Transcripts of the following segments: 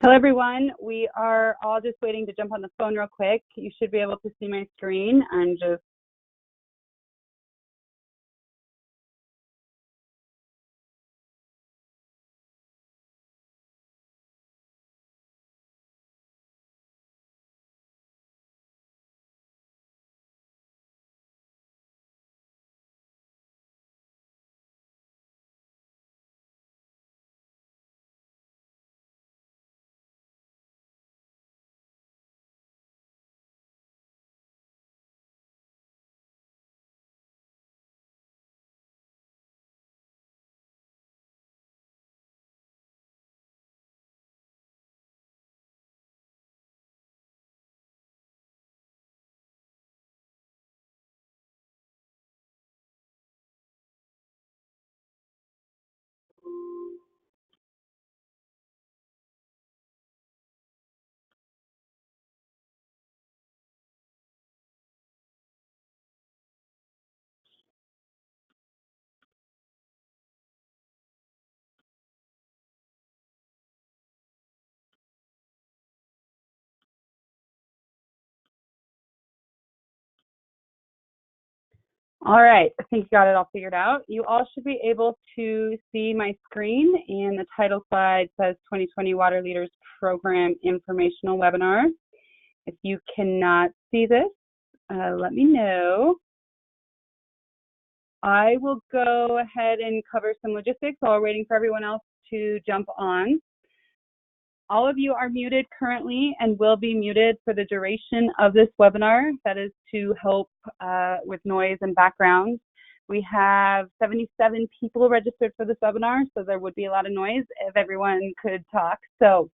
Hello, everyone. We are all just waiting to jump on the phone real quick. You should be able to see my screen. I'm just all right. I think you got it all figured out. You all should be able to see my screen, and the title slide says 2020 Water Leaders Program Informational Webinar. If you cannot see this, let me know. I will go ahead and cover some logistics while we're waiting for everyone else to jump on. All of you are muted currently and will be muted for the duration of this webinar. That is to help with noise and background. We have 77 people registered for this webinar, so there would be a lot of noise if everyone could talk. So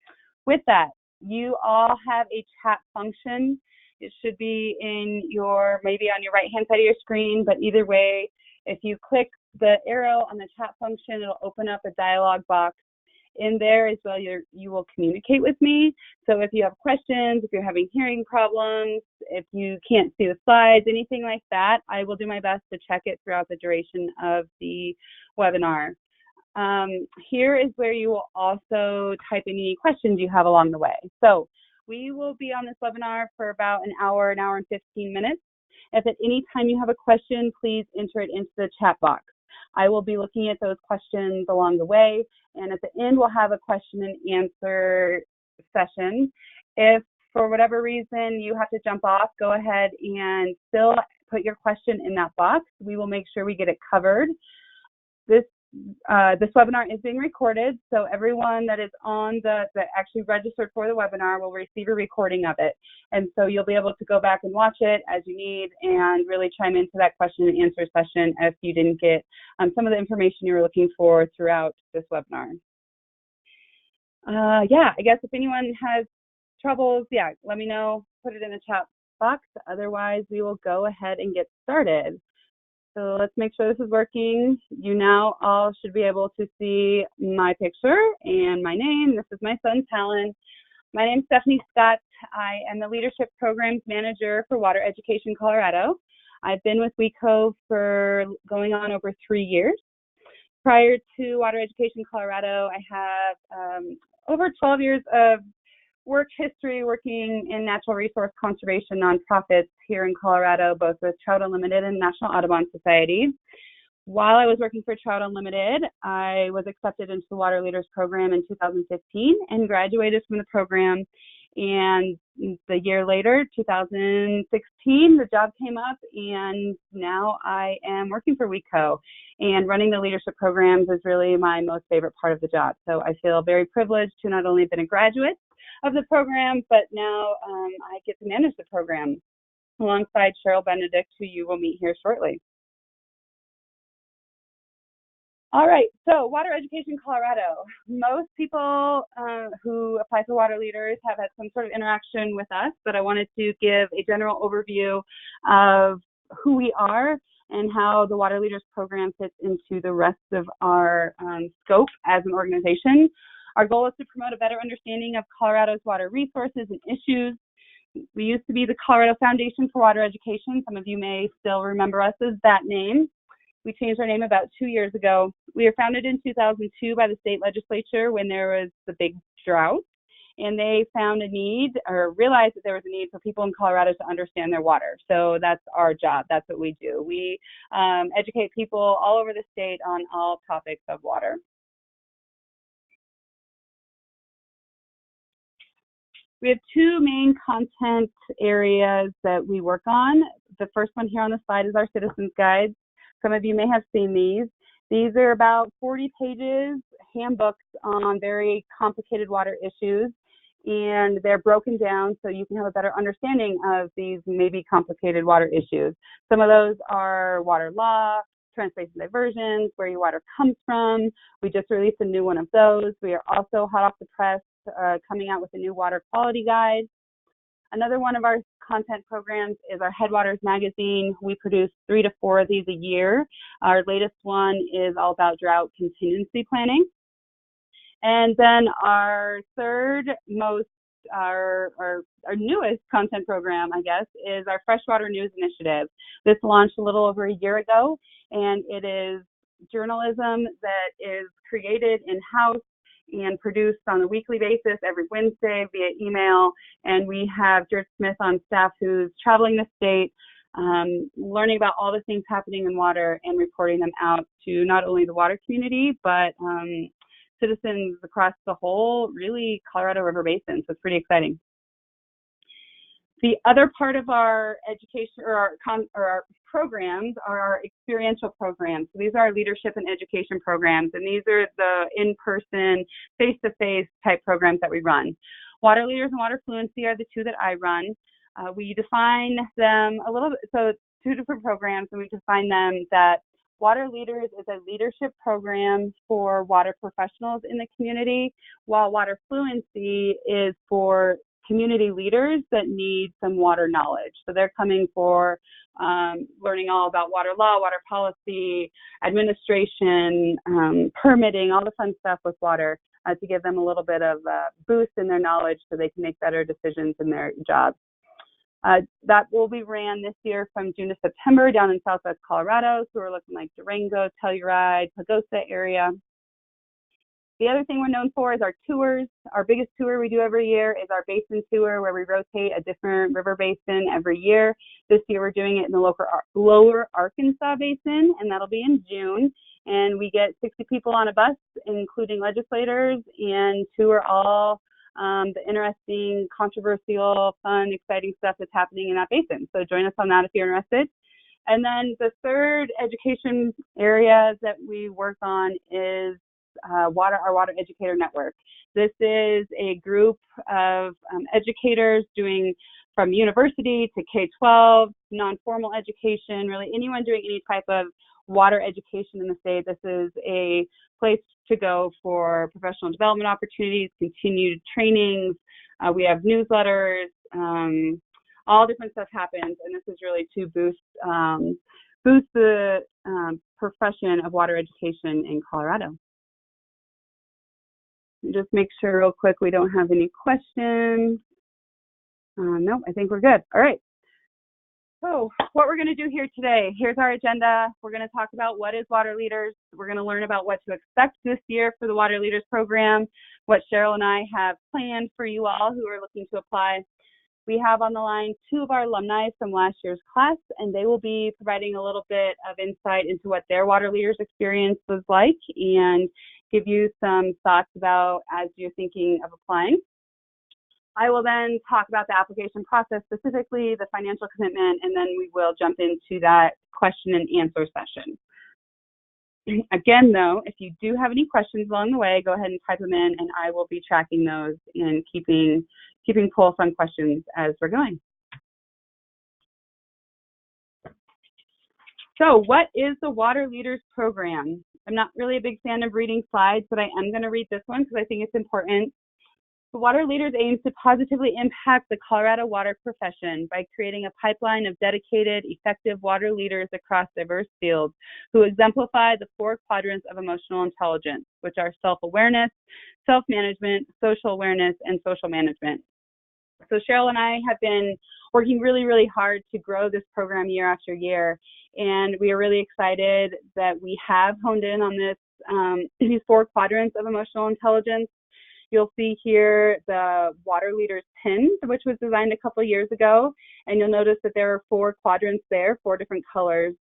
with that, you all have a chat function. It should be in your, maybe on your right-hand side of your screen, but either way, if you click the arrow on the chat function, it'll open up a dialog box. In there as well, you will communicate with me. So if you have questions, if you're having hearing problems, if you can't see the slides, anything like that, I will do my best to check it throughout the duration of the webinar. Here is where you will also type in any questions you have along the way. So we will be on this webinar for about an hour and 15 minutes. If at any time you have a question, please enter it into the chat box. I will be looking at those questions along the way, and at the end we'll have a question and answer session. If for whatever reason you have to jump off, go ahead and still put your question in that box. We will make sure we get it covered. This webinar is being recorded, so everyone that is on that actually registered for the webinar will receive a recording of it. And so you'll be able to go back and watch it as you need and really chime into that question and answer session if you didn't get some of the information you were looking for throughout this webinar. Yeah, I guess if anyone has troubles, yeah, let me know, put it in the chat box. Otherwise, we will go ahead and get started. So let's make sure this is working. You now all should be able to see my picture and my name. This is my son, Talon. My name is Stephanie Scott. I am the Leadership Programs Manager for Water Education Colorado. I've been with WEco for going on over 3 years. Prior to Water Education Colorado, I have over 12 years of work history working in natural resource conservation nonprofits here in Colorado, both with Trout Unlimited and National Audubon Society. While I was working for Trout Unlimited, I was accepted into the Water Leaders Program in 2015 and graduated from the program. And the year later, 2016, the job came up, and now I am working for WEco. And running the leadership programs is really my most favorite part of the job. So I feel very privileged to not only have been a graduate of the program, but now I get to manage the program alongside Cheryl Benedict, who you will meet here shortly. All right, so Water Education Colorado. Most people who apply for Water Leaders have had some sort of interaction with us, but I wanted to give a general overview of who we are and how the Water Leaders program fits into the rest of our scope as an organization. Our goal is to promote a better understanding of Colorado's water resources and issues. We used to be the Colorado Foundation for Water Education. Some of you may still remember us as that name. We changed our name about 2 years ago. We were founded in 2002 by the state legislature when there was the big drought. and they found a need, or realized that there was a need for people in Colorado to understand their water. So that's our job. That's what we do. We educate people all over the state on all topics of water. We have two main content areas that we work on. The first one here on the slide is our citizens guides. Some of you may have seen these. These are about 40 pages, handbooks on very complicated water issues, and they're broken down so you can have a better understanding of these maybe complicated water issues. Some of those are water law, transportation diversions, where your water comes from. We just released a new one of those. We are also hot off the press coming out with a new water quality guide. Another one of our content programs is our Headwaters magazine. We produce 3 to 4 of these a year. Our latest one is all about drought contingency planning. And then our third most, our newest content program, I guess, is our Freshwater News Initiative. This launched a little over a year ago, and it is journalism that is created in-house and produced on a weekly basis every Wednesday via email. And we have Jared Smith on staff who's traveling the state, learning about all the things happening in water and reporting them out to not only the water community, but citizens across the whole, really, Colorado River Basin. So it's pretty exciting. The other part of our education or our programs are our experiential programs. So these are our leadership and education programs, and these are the in-person, face-to-face type programs that we run. Water Leaders and Water Fluency are the two that I run. We define them a little bit, so it's two different programs, and we define them that Water Leaders is a leadership program for water professionals in the community, while Water Fluency is for community leaders that need some water knowledge. So they're coming for learning all about water law, water policy, administration, permitting, all the fun stuff with water to give them a little bit of a boost in their knowledge so they can make better decisions in their jobs. That will be ran this year from June to September down in Southwest Colorado. So we're looking like Durango, Telluride, Pagosa area. The other thing we're known for is our tours. Our biggest tour we do every year is our basin tour, where we rotate a different river basin every year. This year we're doing it in the lower Arkansas basin, and that'll be in June. And we get 60 people on a bus, including legislators, and tour all the interesting, controversial, fun, exciting stuff that's happening in that basin. So join us on that if you're interested. And then the third education area that we work on is our Water Educator Network. This is a group of educators doing from university to K-12, non-formal education, really anyone doing any type of water education in the state. This is a place to go for professional development opportunities, continued trainings. We have newsletters, all different stuff happens, and this is really to boost the profession of water education in Colorado. Just make sure real quick we don't have any questions. No, I think we're good. All right. So what we're going to do here today, here's our agenda. We're going to talk about what is Water Leaders. We're going to learn about what to expect this year for the Water Leaders program, what Cheryl and I have planned for you all who are looking to apply. We have on the line 2 of our alumni from last year's class, and they will be providing a little bit of insight into what their Water Leaders experience was like and give you some thoughts about as you're thinking of applying. I will then talk about the application process, specifically the financial commitment, and then we will jump into that question and answer session. Again, though, if you do have any questions along the way, go ahead and type them in, and I will be tracking those and keeping pulse on questions as we're going. So what is the Water Leaders program? I'm not really a big fan of reading slides, but I am going to read this one because I think it's important. The Water Leaders aims to positively impact the Colorado water profession by creating a pipeline of dedicated, effective water leaders across diverse fields who exemplify the 4 quadrants of emotional intelligence, which are self-awareness, self-management, social awareness, and social management. So Cheryl and I have been working really, really hard to grow this program year after year, and we are really excited that we have honed in on this, these 4 quadrants of emotional intelligence. you'll see here the water leaders pin, which was designed a couple years ago, and you'll notice that there are 4 quadrants there, 4 different colors.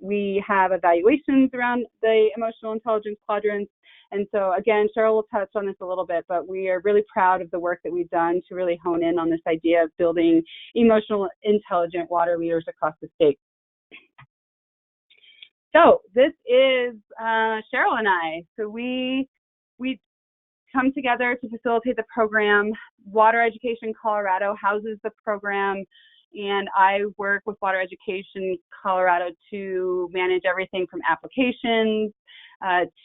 We have evaluations around the emotional intelligence quadrants. And so again, Cheryl will touch on this a little bit, but we are really proud of the work that we've done to really hone in on this idea of building emotional intelligent water leaders across the state. So this is Cheryl and I. So we come together to facilitate the program. Water Education Colorado houses the program, and I work with Water Education Colorado to manage everything from applications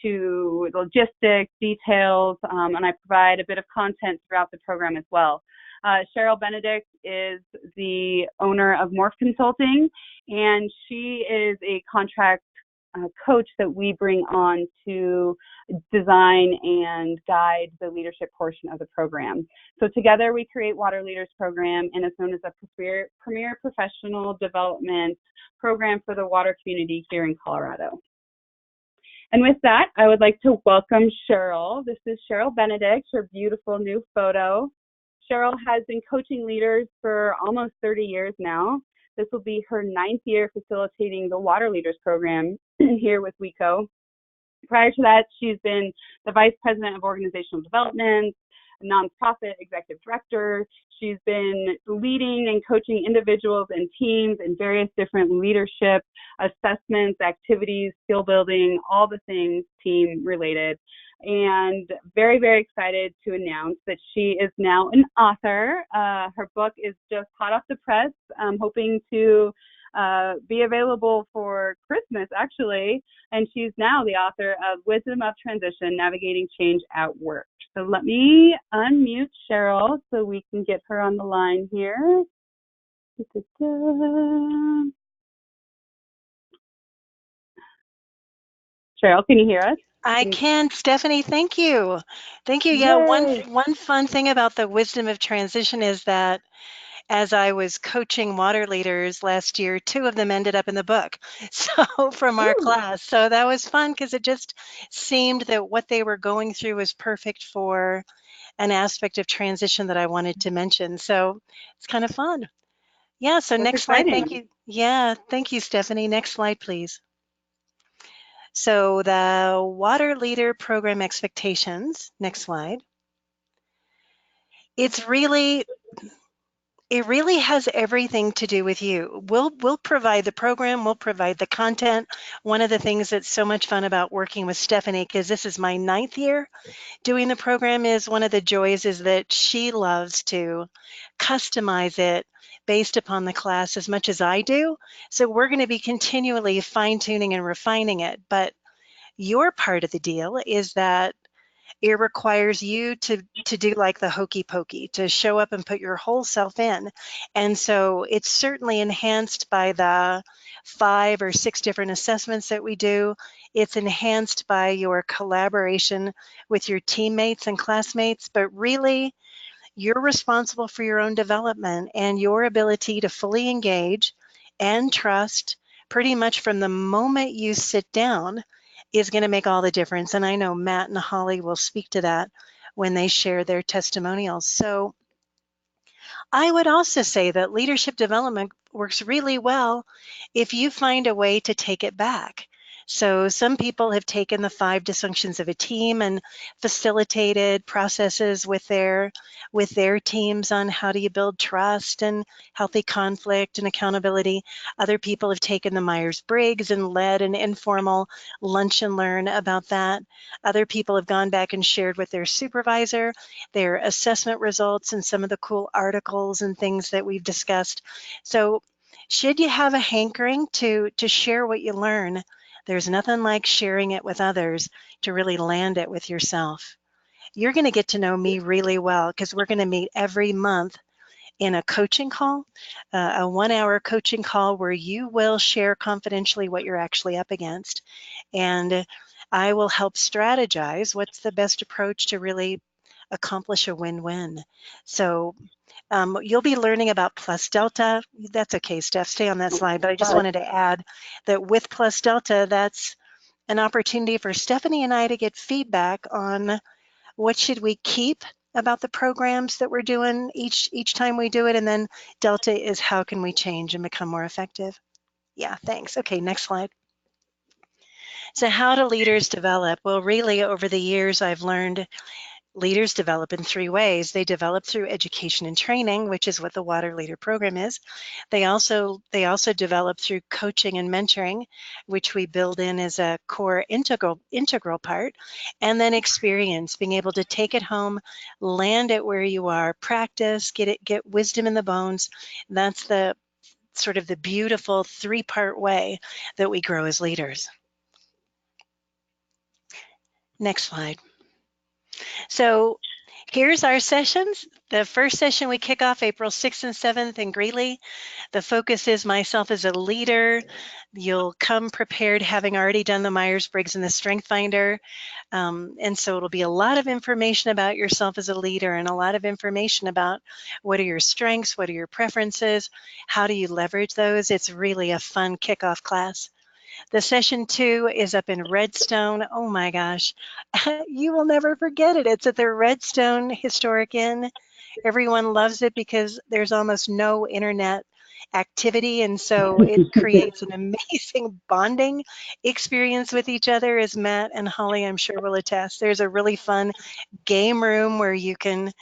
to logistics, details, and I provide a bit of content throughout the program as well. Cheryl Benedict is the owner of MORF Consulting, and she is a contract coach that we bring on to design and guide the leadership portion of the program. So together we create Water Leaders Program, and it's known as a premier professional development program for the water community here in Colorado. And with that, I would like to welcome Cheryl. This is Cheryl Benedict, her beautiful new photo. Cheryl has been coaching leaders for almost 30 years now. This will be her 9th year facilitating the Water Leaders Program here with WEco. Prior to that, she's been the Vice President of Organizational Development, a nonprofit executive director. She's been leading and coaching individuals and teams in various different leadership assessments, activities, skill building, all the things team related. And very, very excited to announce that she is now an author. Her book is just hot off the press. I'm hoping to be available for Christmas, actually. And she's now the author of Wisdom of Transition, Navigating Change at Work. So let me unmute Cheryl so we can get her on the line here. Cheryl, can you hear us? I can, Stephanie. Thank you. Thank you. Yeah, one fun thing about the Wisdom of Transition is that as I was coaching water leaders last year, 2 of them ended up in the book. So from our class. So that was fun because it just seemed that what they were going through was perfect for an aspect of transition that I wanted to mention. So it's kind of fun. Yeah, so That's next exciting. slide. Thank you. Yeah, thank you, Stephanie. Next slide, please. So the Water Leader Program expectations, next slide. It really has everything to do with you. We'll provide the program, we'll provide the content. One of the things that's so much fun about working with Stephanie, because this is my 9th year doing the program, is one of the joys is that she loves to customize it based upon the class as much as I do. So we're going to be continually fine-tuning and refining it. But your part of the deal is that it requires you to do like the hokey pokey, to show up and put your whole self in. And so it's certainly enhanced by the 5 or 6 different assessments that we do. It's enhanced by your collaboration with your teammates and classmates, but really you're responsible for your own development and your ability to fully engage and trust pretty much from the moment you sit down is going to make all the difference. And I know Matt and Holly will speak to that when they share their testimonials. So I would also say that leadership development works really well if you find a way to take it back. So some people have taken the 5 dysfunctions of a team and facilitated processes with their teams on how do you build trust and healthy conflict and accountability. Other people have taken the Myers-Briggs and led an informal lunch and learn about that. Other people have gone back and shared with their supervisor their assessment results and some of the cool articles and things that we've discussed. So should you have a hankering to share what you learn, there's nothing like sharing it with others to really land it with yourself. You're going to get to know me really well because we're going to meet every month in a coaching call, a 1-hour coaching call where you will share confidentially what you're actually up against. And I will help strategize what's the best approach to really accomplish a win-win. So you'll be learning about Plus Delta. That's okay, Steph, stay on that slide. But I just wanted to add that with Plus Delta, that's an opportunity for Stephanie and I to get feedback on what should we keep about the programs that we're doing each time we do it, and then delta is how can we change and become more effective. Yeah, thanks. Okay, next slide. So how do leaders develop? Well, really over the years I've learned leaders develop in three ways. They develop through education and training, which is what the Water Leader program is. They also develop through coaching and mentoring, which we build in as a core integral part, and then experience, being able to take it home, land it where you are, practice, get wisdom in the bones. That's the sort of the beautiful three-part way that we grow as leaders. Next slide. So here's our sessions. The first session we kick off April 6th and 7th in Greeley. The focus is myself as a leader. You'll come prepared having already done the Myers-Briggs and the Strength Finder. And so it'll be a lot of information about yourself as a leader and a lot of information about what are your strengths, what are your preferences, how do you leverage those. It's really a fun kickoff class. The session 2 is up in Redstone. Oh my gosh, you will never forget it. It's at the Redstone Historic Inn. Everyone loves it because there's almost no internet activity, and so it creates an amazing bonding experience with each other, as Matt and Holly I'm sure will attest. There's a really fun game room where you can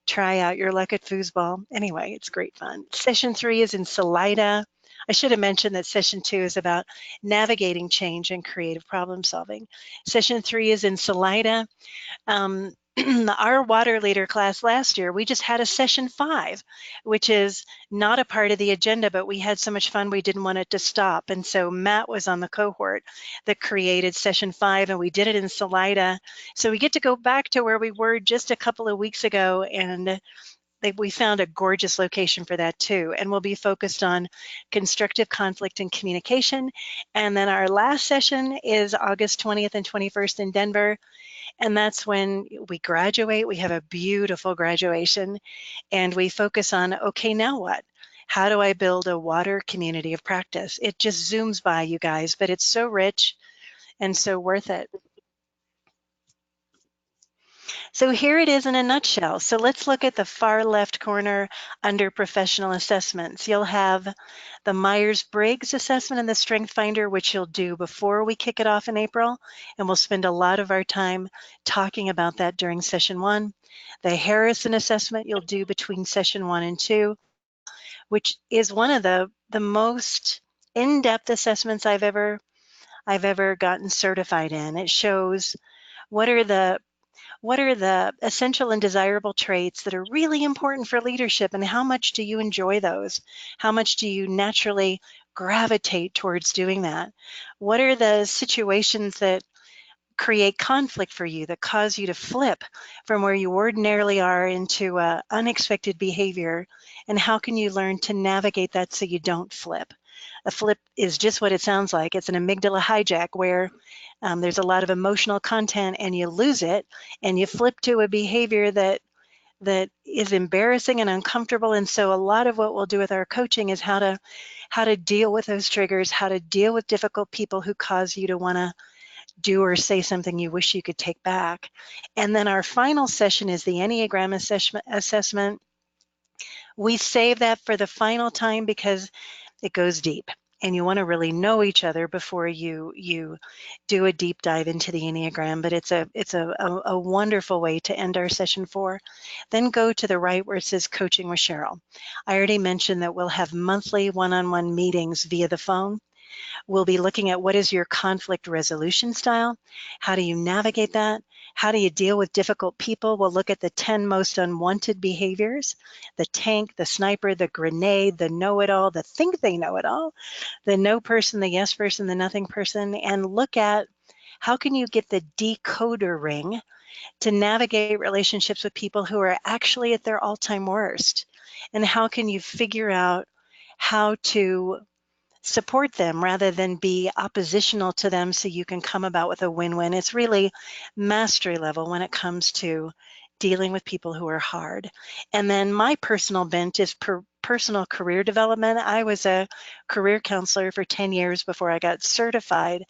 try out your luck at foosball. Anyway, it's great fun. Session 3 is in Salida. I should have mentioned that session 2 is about navigating change and creative problem solving. Session 3 is in Salida. Our water leader class last year, we just had a session 5, which is not a part of the agenda, but we had so much fun we didn't want it to stop. And so Matt was on the cohort that created session 5, and we did it in Salida. So we get to go back to where we were just a couple of weeks ago, and we found a gorgeous location for that too. And we'll be focused on constructive conflict and communication. And then our last session is August 20th and 21st in Denver. And that's when we graduate. We have a beautiful graduation, and we focus on, okay, now what? How do I build a water community of practice? It just zooms by, you guys, but it's so rich and so worth it. So here it is in a nutshell. So let's look at the far left corner under professional assessments. You'll have the Myers-Briggs assessment and the Strength Finder, which you'll do before we kick it off in April. And we'll spend a lot of our time talking about that during session 1. The Harrison assessment you'll do between session 1 and 2, which is one of the most in-depth assessments I've ever gotten certified in. It shows what are the essential and desirable traits that are really important for leadership, and how much do you enjoy those? How much do you naturally gravitate towards doing that? What are the situations that create conflict for you, that cause you to flip from where you ordinarily are into unexpected behavior? And how can you learn to navigate that so you don't flip? A flip is just what it sounds like. It's an amygdala hijack where there's a lot of emotional content and you lose it and you flip to a behavior that is embarrassing and uncomfortable. And so a lot of what we'll do with our coaching is how to deal with those triggers, how to deal with difficult people who cause you to want to do or say something you wish you could take back. And then our final session is the Enneagram assessment. We save that for the final time because it goes deep, and you want to really know each other before you do a deep dive into the Enneagram. But it's a wonderful way to end our session 4. Then go to the right where it says Coaching with Cheryl. I already mentioned that we'll have monthly one-on-one meetings via the phone. We'll be looking at what is your conflict resolution style? How do you navigate that? How do you deal with difficult people? We'll look at the 10 most unwanted behaviors: the tank, the sniper, the grenade, the know-it-all, the think they know it all, the no person, the yes person, the nothing person, and look at how can you get the decoder ring to navigate relationships with people who are actually at their all-time worst? And how can you figure out how to support them rather than be oppositional to them so you can come about with a win-win? It's really mastery level when it comes to dealing with people who are hard. And then my personal bent is personal career development. I was a career counselor for 10 years before I got certified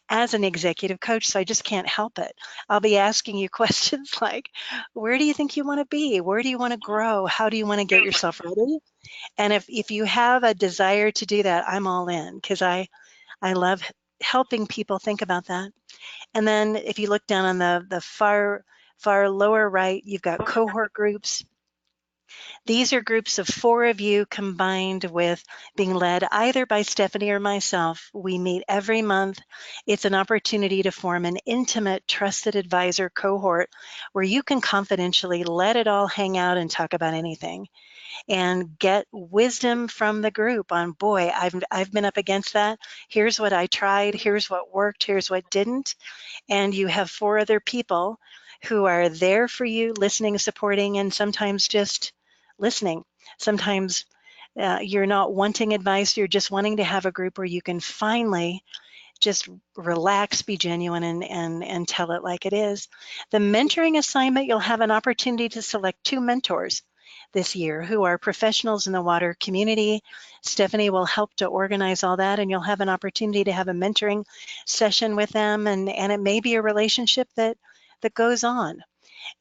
as an executive coach, so I just can't help it. I'll be asking you questions like, where do you think you want to be? Where do you want to grow? How do you want to get yourself ready? And if you have a desire to do that, I'm all in, because I love helping people think about that. And then if you look down on the far lower right, you've got cohort groups. These are groups of 4 of you combined with being led either by Stephanie or myself. We meet every month. It's an opportunity to form an intimate, trusted advisor cohort where you can confidentially let it all hang out and talk about anything and get wisdom from the group on, boy, I've been up against that. Here's what I tried. Here's what worked. Here's what didn't. And you have 4 other people who are there for you, listening, supporting, and sometimes just listening. Sometimes you're not wanting advice, you're just wanting to have a group where you can finally just relax, be genuine, and tell it like it is. The mentoring assignment, you'll have an opportunity to select 2 mentors this year who are professionals in the water community. Stephanie will help to organize all that, and you'll have an opportunity to have a mentoring session with them, and it may be a relationship that goes on.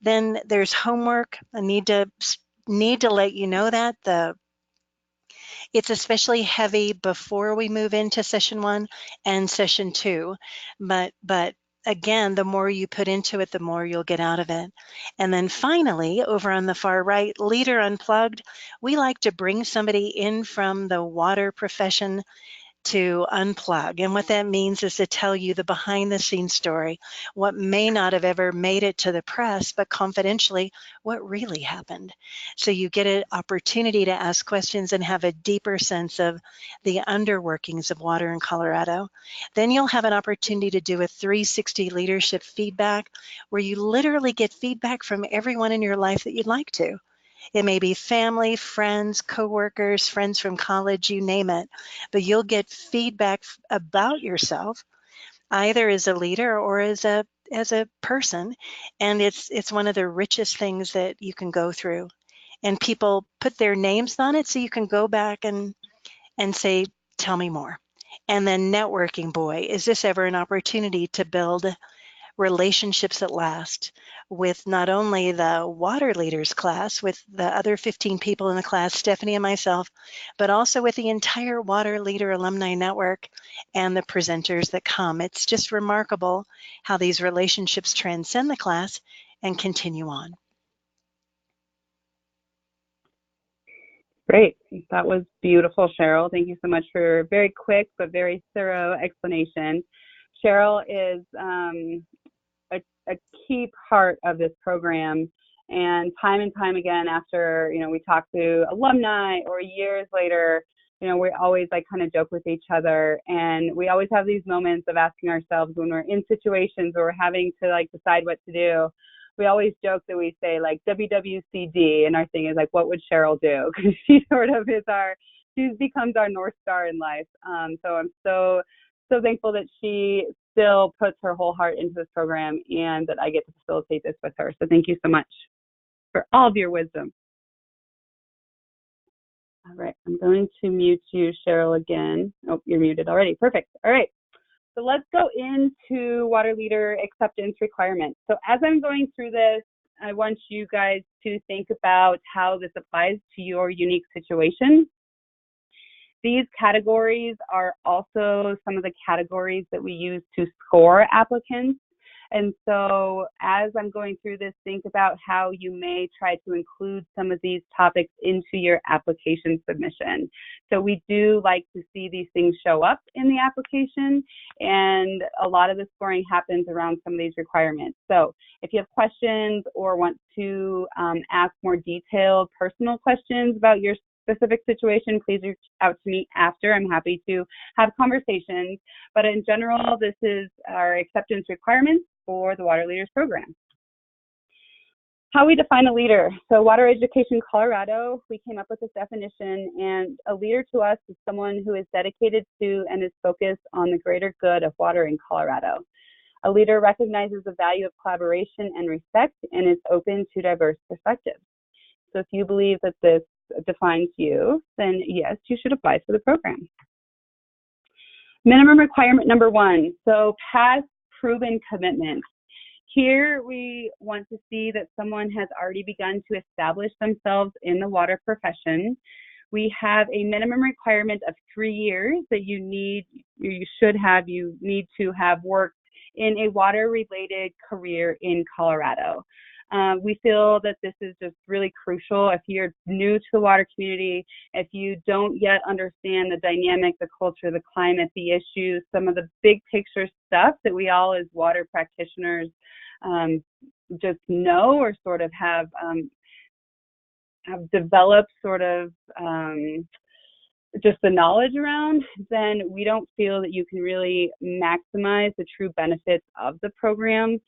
Then there's homework. I need to let you know that it's especially heavy before we move into session 1 and session 2, but again, the more you put into it, the more you'll get out of it. And then finally, over on the far right, Leader Unplugged, we like to bring somebody in from the water profession to unplug. And what that means is to tell you the behind the scenes story, what may not have ever made it to the press, but confidentially, what really happened. So you get an opportunity to ask questions and have a deeper sense of the underworkings of water in Colorado. Then you'll have an opportunity to do a 360 leadership feedback where you literally get feedback from everyone in your life that you'd like to. It may be family, friends, coworkers, friends from college, you name it, but you'll get feedback about yourself, either as a leader or as a person, and it's one of the richest things that you can go through. And people put their names on it so you can go back and say, tell me more. And then networking, boy, is this ever an opportunity to build relationships that last with not only the water leaders class, with the other 15 people in the class, Stephanie and myself, but also with the entire Water Leader Alumni Network and the presenters that come. It's just remarkable how these relationships transcend the class and continue on. Great. That was beautiful, Cheryl. Thank you so much for a very quick but very thorough explanation. Cheryl is a key part of this program, and time again, after we talk to alumni or years later, we always kind of joke with each other, and we always have these moments of asking ourselves when we're in situations where we're having to decide what to do. We always joke that we say WWCD, and our thing is what would Cheryl do? Because she sort of is she becomes our North Star in life. So I'm so thankful that she still puts her whole heart into this program and that I get to facilitate this with her. So thank you so much for all of your wisdom. All right, I'm going to mute you, Cheryl, again. Oh, you're muted already. Perfect. All right. So let's go into water leader acceptance requirements. So as I'm going through this, I want you guys to think about how this applies to your unique situation. These categories are also some of the categories that we use to score applicants. And so as I'm going through this, think about how you may try to include some of these topics into your application submission. So we do like to see these things show up in the application, and a lot of the scoring happens around some of these requirements. So if you have questions or want to ask more detailed personal questions about your specific situation, please reach out to me after. I'm happy to have conversations. But in general, this is our acceptance requirements for the Water Leaders Program. How we define a leader. So Water Education Colorado, we came up with this definition, and a leader to us is someone who is dedicated to and is focused on the greater good of water in Colorado. A leader recognizes the value of collaboration and respect and is open to diverse perspectives. So if you believe that this defines you, then yes, you should apply for the program. Minimum requirement number 1, so past proven commitments. Here we want to see that someone has already begun to establish themselves in the water profession. We have a minimum requirement of 3 years that you need to have worked in a water-related career in Colorado. We feel that this is just really crucial. If you're new to the water community, if you don't yet understand the dynamic, the culture, the climate, the issues, some of the big picture stuff that we all as water practitioners just know or sort of have developed sort of just the knowledge around, then we don't feel that you can really maximize the true benefits of the program.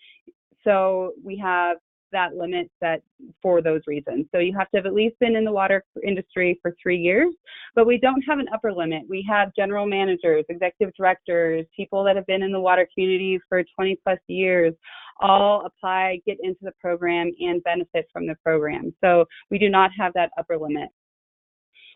So we have that limit set for those reasons. So you have to have at least been in the water industry for 3 years, but we don't have an upper limit. We have general managers, executive directors, people that have been in the water community for 20 plus years, all apply, get into the program, and benefit from the program. So we do not have that upper limit.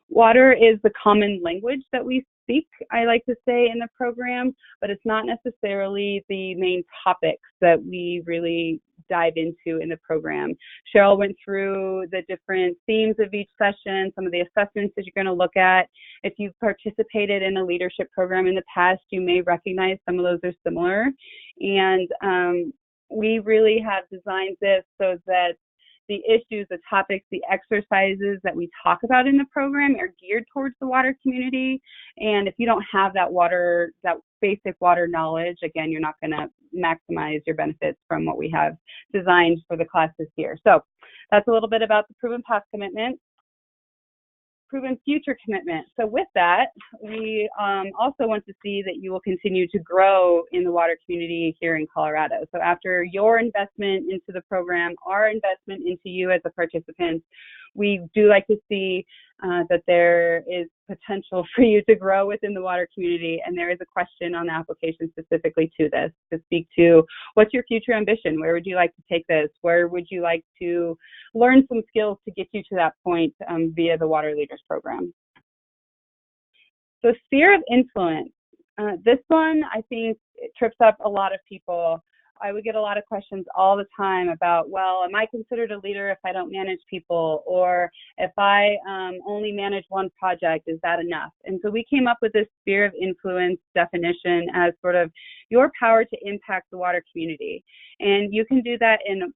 Water is the common language that we speak, I like to say, in the program, but it's not necessarily the main topics that we really dive into in the program. Cheryl went through the different themes of each session, some of the assessments that you're going to look at. If you've participated in a leadership program in the past, you may recognize some of those are similar. And we really have designed this so that the issues, the topics, the exercises that we talk about in the program are geared towards the water community. And if you don't have that basic water knowledge, again, you're not going to maximize your benefits from what we have designed for the classes here. So that's a little bit about the proven past commitment. Proven future commitment. So with that, we also want to see that you will continue to grow in the water community here in Colorado. So after your investment into the program, our investment into you as a participant, we do like to see that there is potential for you to grow within the water community. And there is a question on the application specifically to this, to speak to what's your future ambition? Where would you like to take this? Where would you like to learn some skills to get you to that point via the Water Leaders Program? So sphere of influence. This one, I think, trips up a lot of people. I would get a lot of questions all the time about, well, am I considered a leader if I don't manage people? Or if I only manage one project, is that enough? And so we came up with this sphere of influence definition as sort of your power to impact the water community. And you can do that in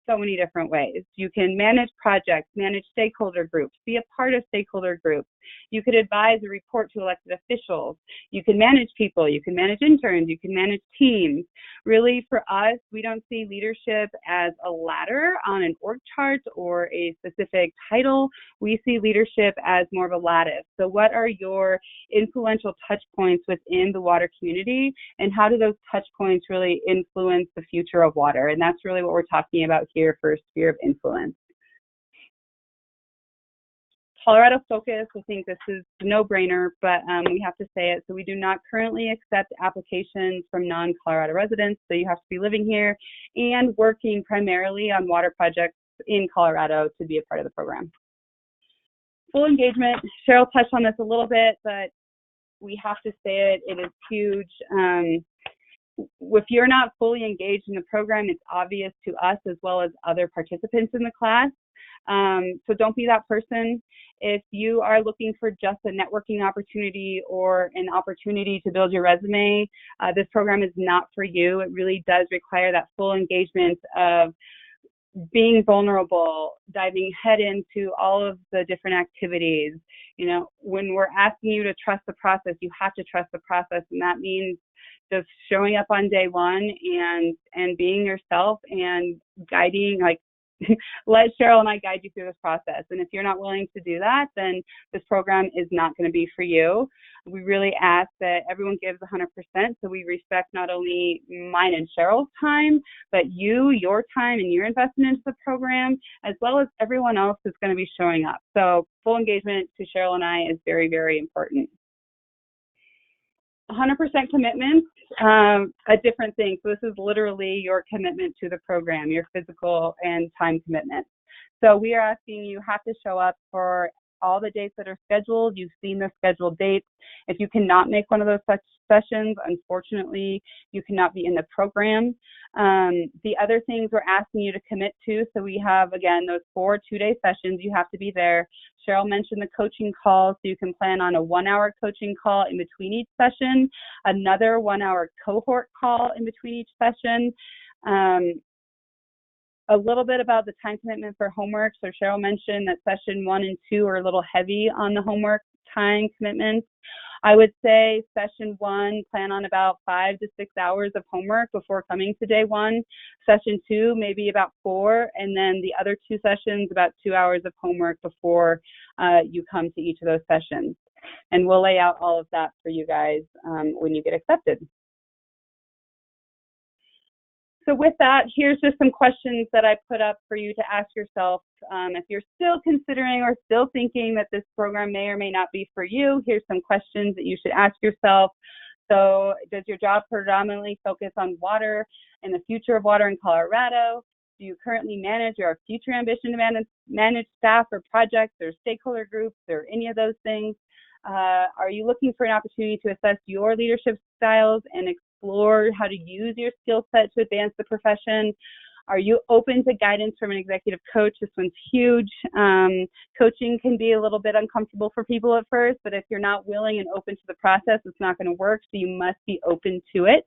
so many different ways. You can manage projects, manage stakeholder groups, be a part of stakeholder groups. You could advise or report to elected officials. You can manage people. You can manage interns. You can manage teams. Really, for us, we don't see leadership as a ladder on an org chart or a specific title. We see leadership as more of a lattice. So what are your influential touch points within the water community, and how do those touch points really influence the future of water? And that's really what we're talking about here for sphere of influence. Colorado focus, I think this is a no-brainer, but we have to say it. So we do not currently accept applications from non-Colorado residents. So you have to be living here and working primarily on water projects in Colorado to be a part of the program. Full engagement. Cheryl touched on this a little bit, but we have to say it. It is huge. If you're not fully engaged in the program, it's obvious to us as well as other participants in the class. So don't be that person. If you are looking for just a networking opportunity or an opportunity to build your resume, this program is not for you. It really does require that full engagement of being vulnerable, diving head into all of the different activities. You know, when we're asking you to trust the process, you have to trust the process, and that means just showing up on day one and being yourself and guiding, like, let Cheryl and I guide you through this process. And if you're not willing to do that, then this program is not going to be for you. We really ask that everyone gives 100%, so we respect not only mine and Cheryl's time, but your time and your investment into the program, as well as everyone else who's going to be showing up. So full engagement to Cheryl and I is very, very important. 100% commitment, a different thing. So this is literally your commitment to the program, your physical and time commitment. So we are asking you have to show up for all the dates that are scheduled. You've seen the scheduled dates. If you cannot make one of those such sessions, unfortunately, you cannot be in the program. The other things we're asking you to commit to, so we have, again, those 4 two-day sessions. You have to be there. Cheryl mentioned the coaching call, so you can plan on a 1-hour coaching call in between each session, another 1-hour cohort call in between each session. A little bit about the time commitment for homework. So Cheryl mentioned that session 1 and 2 are a little heavy on the homework time commitments. I would say session 1, plan on about 5 to 6 hours of homework before coming to day 1. Session 2, maybe about 4, and then the other 2 sessions, about 2 hours of homework before you come to each of those sessions. And we'll lay out all of that for you guys when you get accepted. So with that, here's just some questions that I put up for you to ask yourself. If you're still considering or still thinking that this program may or may not be for you, here's some questions that you should ask yourself. So does your job predominantly focus on water and the future of water in Colorado? Do you currently manage or have future ambition to manage staff or projects or stakeholder groups or any of those things? Are you looking for an opportunity to assess your leadership styles and explore how to use your skill set to advance the profession? Are you open to guidance from an executive coach? This one's huge. Coaching can be a little bit uncomfortable for people at first, but if you're not willing and open to the process, it's not going to work. So you must be open to it,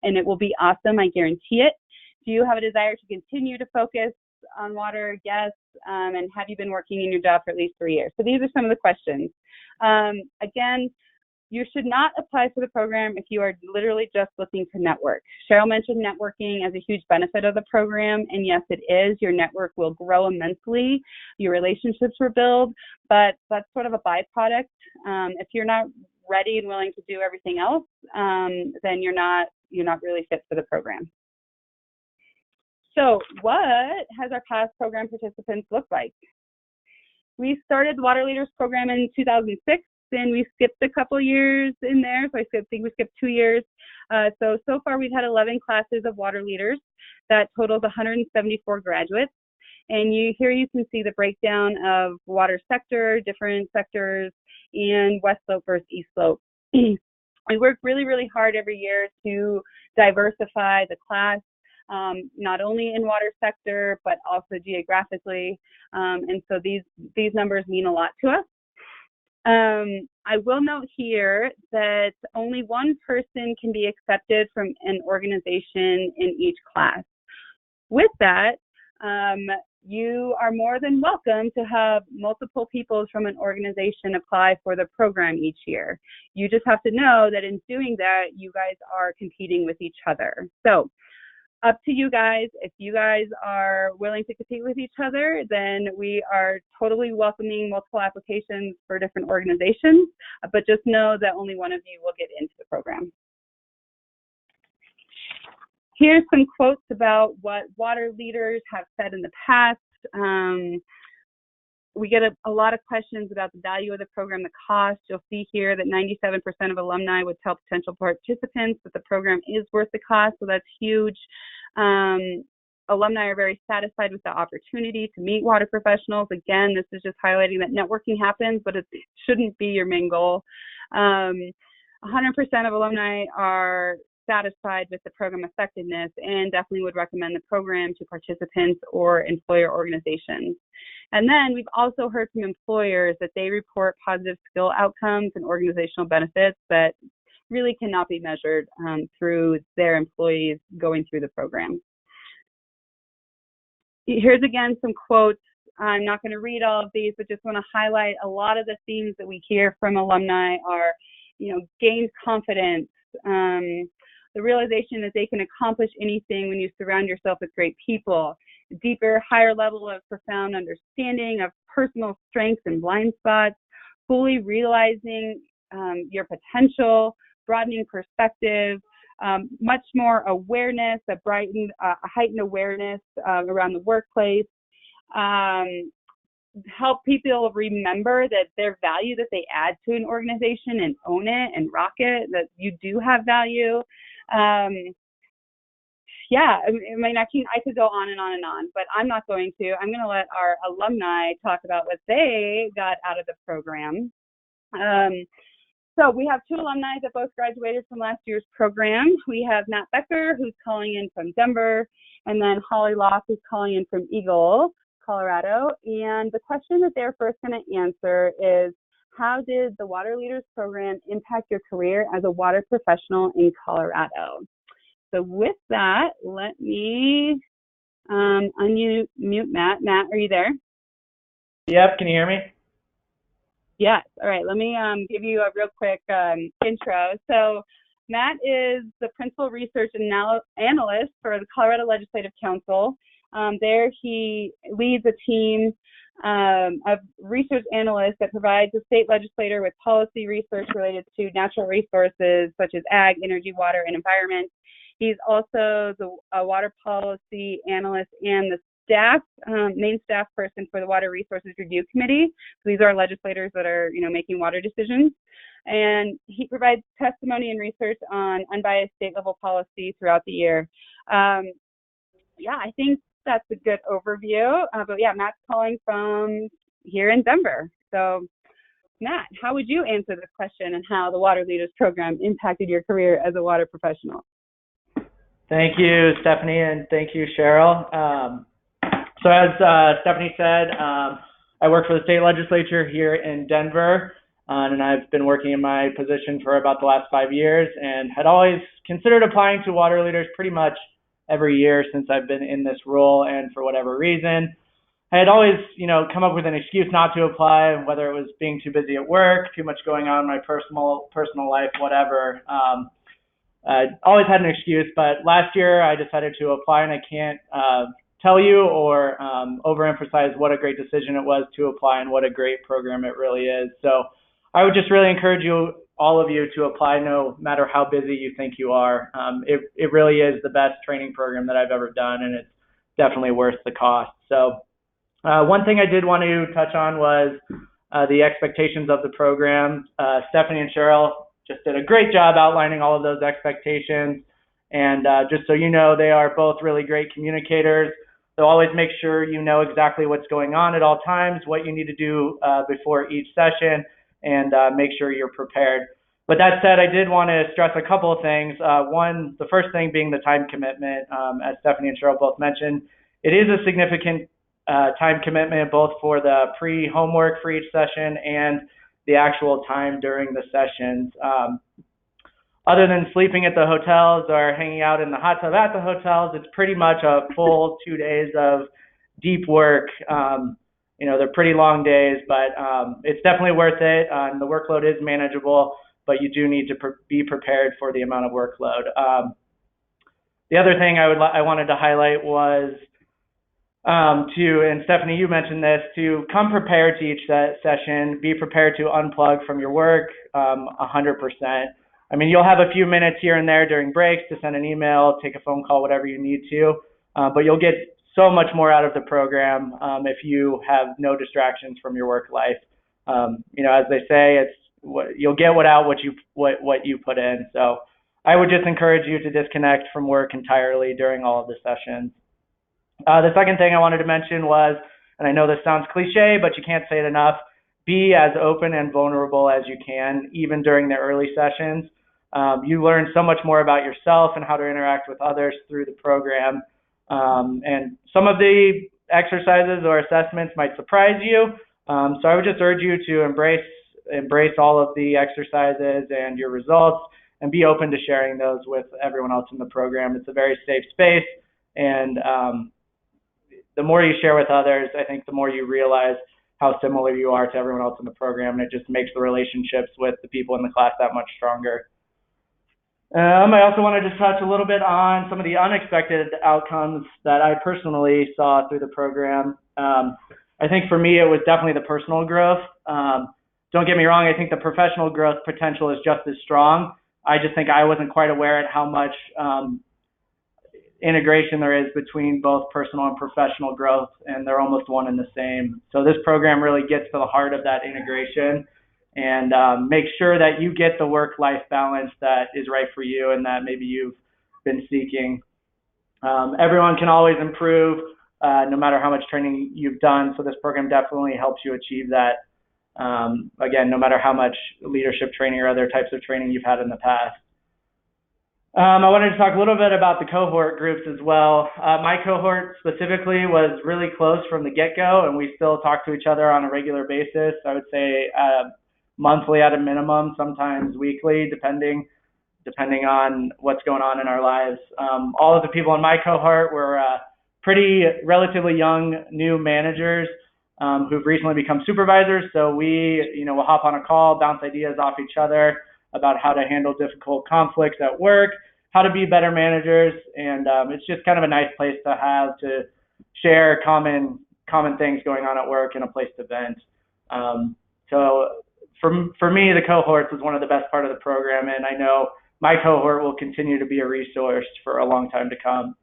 and it will be awesome. I guarantee it. Do you have a desire to continue to focus on water? Yes. And have you been working in your job for at least 3 years? So these are some of the questions. Again, you should not apply for the program if you are literally just looking to network. Cheryl mentioned networking as a huge benefit of the program, and yes, it is. Your network will grow immensely. Your relationships will build, but that's sort of a byproduct. If you're not ready and willing to do everything else, then you're not really fit for the program. So what has our past program participants looked like? We started the Water Leaders program in 2006, and we skipped a couple years in there. So I think we skipped 2 years. So far we've had 11 classes of Water Leaders. That totals 174 graduates. And here you can see the breakdown of water sector, different sectors, and West Slope versus East Slope. We work really, really hard every year to diversify the class. Not only in water sector, but also geographically. And so these numbers mean a lot to us. I will note here that only one person can be accepted from an organization in each class. With that, you are more than welcome to have multiple people from an organization apply for the program each year. You just have to know that in doing that, you guys are competing with each other. So up to you guys. If you guys are willing to compete with each other, then we are totally welcoming multiple applications for different organizations, but just know that only one of you will get into the program. Here's some quotes about what water leaders have said in the past. We get a lot of questions about the value of the program, the cost. You'll see here that 97% of alumni would tell potential participants that the program is worth the cost, so that's huge. Alumni are very satisfied with the opportunity to meet water professionals. Again, this is just highlighting that networking happens, but it shouldn't be your main goal. 100% of alumni are satisfied with the program effectiveness and definitely would recommend the program to participants or employer organizations. And then we've also heard from employers that they report positive skill outcomes and organizational benefits that really cannot be measured through their employees going through the program. Here's again some quotes. I'm not going to read all of these, but just want to highlight a lot of the themes that we hear from alumni are, gain confidence, the realization that they can accomplish anything when you surround yourself with great people, deeper, higher level of profound understanding of personal strengths and blind spots, fully realizing your potential, broadening perspective, much more awareness, a heightened awareness around the workplace, help people remember that their value that they add to an organization and own it and rock it, that you do have value. yeah, I mean, I could go on and on and on, but I'm not going to. I'm going to let our alumni talk about what they got out of the program. So we have two alumni that both graduated from last year's program. We have Matt Becker, who's calling in from Denver, and then Holly Locke, who's calling in from Eagle, Colorado. And the question that they're first going to answer is, how did the Water Leaders Program impact your career as a water professional in Colorado? So with that, let me unmute Matt. Matt, are you there? Yep, can you hear me? Yes. All right. Let me give you a real quick intro. So Matt is the Principal Research Analyst for the Colorado Legislative Council. There he leads a team of research analysts that provides the state legislator with policy research related to natural resources such as ag, energy, water, and environment. He's also the water policy analyst and the main staff person for the Water Resources Review Committee. So these are legislators that are, making water decisions. And he provides testimony and research on unbiased state level policy throughout the year. I think that's a good overview. But yeah, Matt's calling from here in Denver. So Matt, how would you answer this question and how the Water Leaders Program impacted your career as a water professional? Thank you, Stephanie, and thank you, Cheryl. So as Stephanie said, I work for the state legislature here in Denver, and I've been working in my position for about the last 5 years and had always considered applying to water leaders pretty much every year since I've been in this role. And for whatever reason, I had always, come up with an excuse not to apply, whether it was being too busy at work, too much going on in my personal life, whatever. I always had an excuse, but last year I decided to apply, and I can't tell you or overemphasize what a great decision it was to apply and what a great program it really is. So I would just really encourage all of you to apply, no matter how busy you think you are. It really is the best training program that I've ever done, and it's definitely worth the cost. So one thing I did want to touch on was the expectations of the program. Stephanie and Cheryl just did a great job outlining all of those expectations. And just so you know, they are both really great communicators. They'll always make sure you know exactly what's going on at all times, what you need to do before each session, and make sure you're prepared. But that said, I did want to stress a couple of things. One, the first thing being the time commitment. As Stephanie and Cheryl both mentioned, it is a significant time commitment, both for the pre-homework for each session and the actual time during the sessions. Other than sleeping at the hotels or hanging out in the hot tub at the hotels, it's pretty much a full 2 days of deep work. They're pretty long days, but it's definitely worth it. The workload is manageable, but you do need to be prepared for the amount of workload. The other thing I wanted to highlight was and Stephanie, you mentioned this, to come prepared to each session, be prepared to unplug from your work 100%. I mean, you'll have a few minutes here and there during breaks to send an email, take a phone call, whatever you need to, but you'll get so much more out of the program if you have no distractions from your work life. As they say, you'll get what you put in. So I would just encourage you to disconnect from work entirely during all of the sessions. The second thing I wanted to mention was, and I know this sounds cliche, but you can't say it enough, be as open and vulnerable as you can, even during the early sessions. You learn so much more about yourself and how to interact with others through the program. And some of the exercises or assessments might surprise you. So I would just urge you to embrace all of the exercises and your results and be open to sharing those with everyone else in the program. It's a very safe space. And the more you share with others, I think the more you realize how similar you are to everyone else in the program, and it just makes the relationships with the people in the class that much stronger. I also want to just touch a little bit on some of the unexpected outcomes that I personally saw through the program. I think for me, it was definitely the personal growth. Don't get me wrong, I think the professional growth potential is just as strong. I just think I wasn't quite aware at how much integration there is between both personal and professional growth, and they're almost one and the same. So this program really gets to the heart of that integration and make sure that you get the work-life balance that is right for you and that maybe you've been seeking. Everyone can always improve, no matter how much training you've done. So this program definitely helps you achieve that. Again, no matter how much leadership training or other types of training you've had in the past. I wanted to talk a little bit about the cohort groups as well. My cohort specifically was really close from the get-go, and we still talk to each other on a regular basis. I would say monthly at a minimum, sometimes weekly, depending on what's going on in our lives. All of the people in my cohort were pretty relatively young new managers who've recently become supervisors. So we, we'll hop on a call, bounce ideas off each other about how to handle difficult conflicts at work, how to be better managers, and it's just kind of a nice place to have to share common things going on at work and a place to vent. So for me, the cohorts was one of the best part of the program, and I know my cohort will continue to be a resource for a long time to come.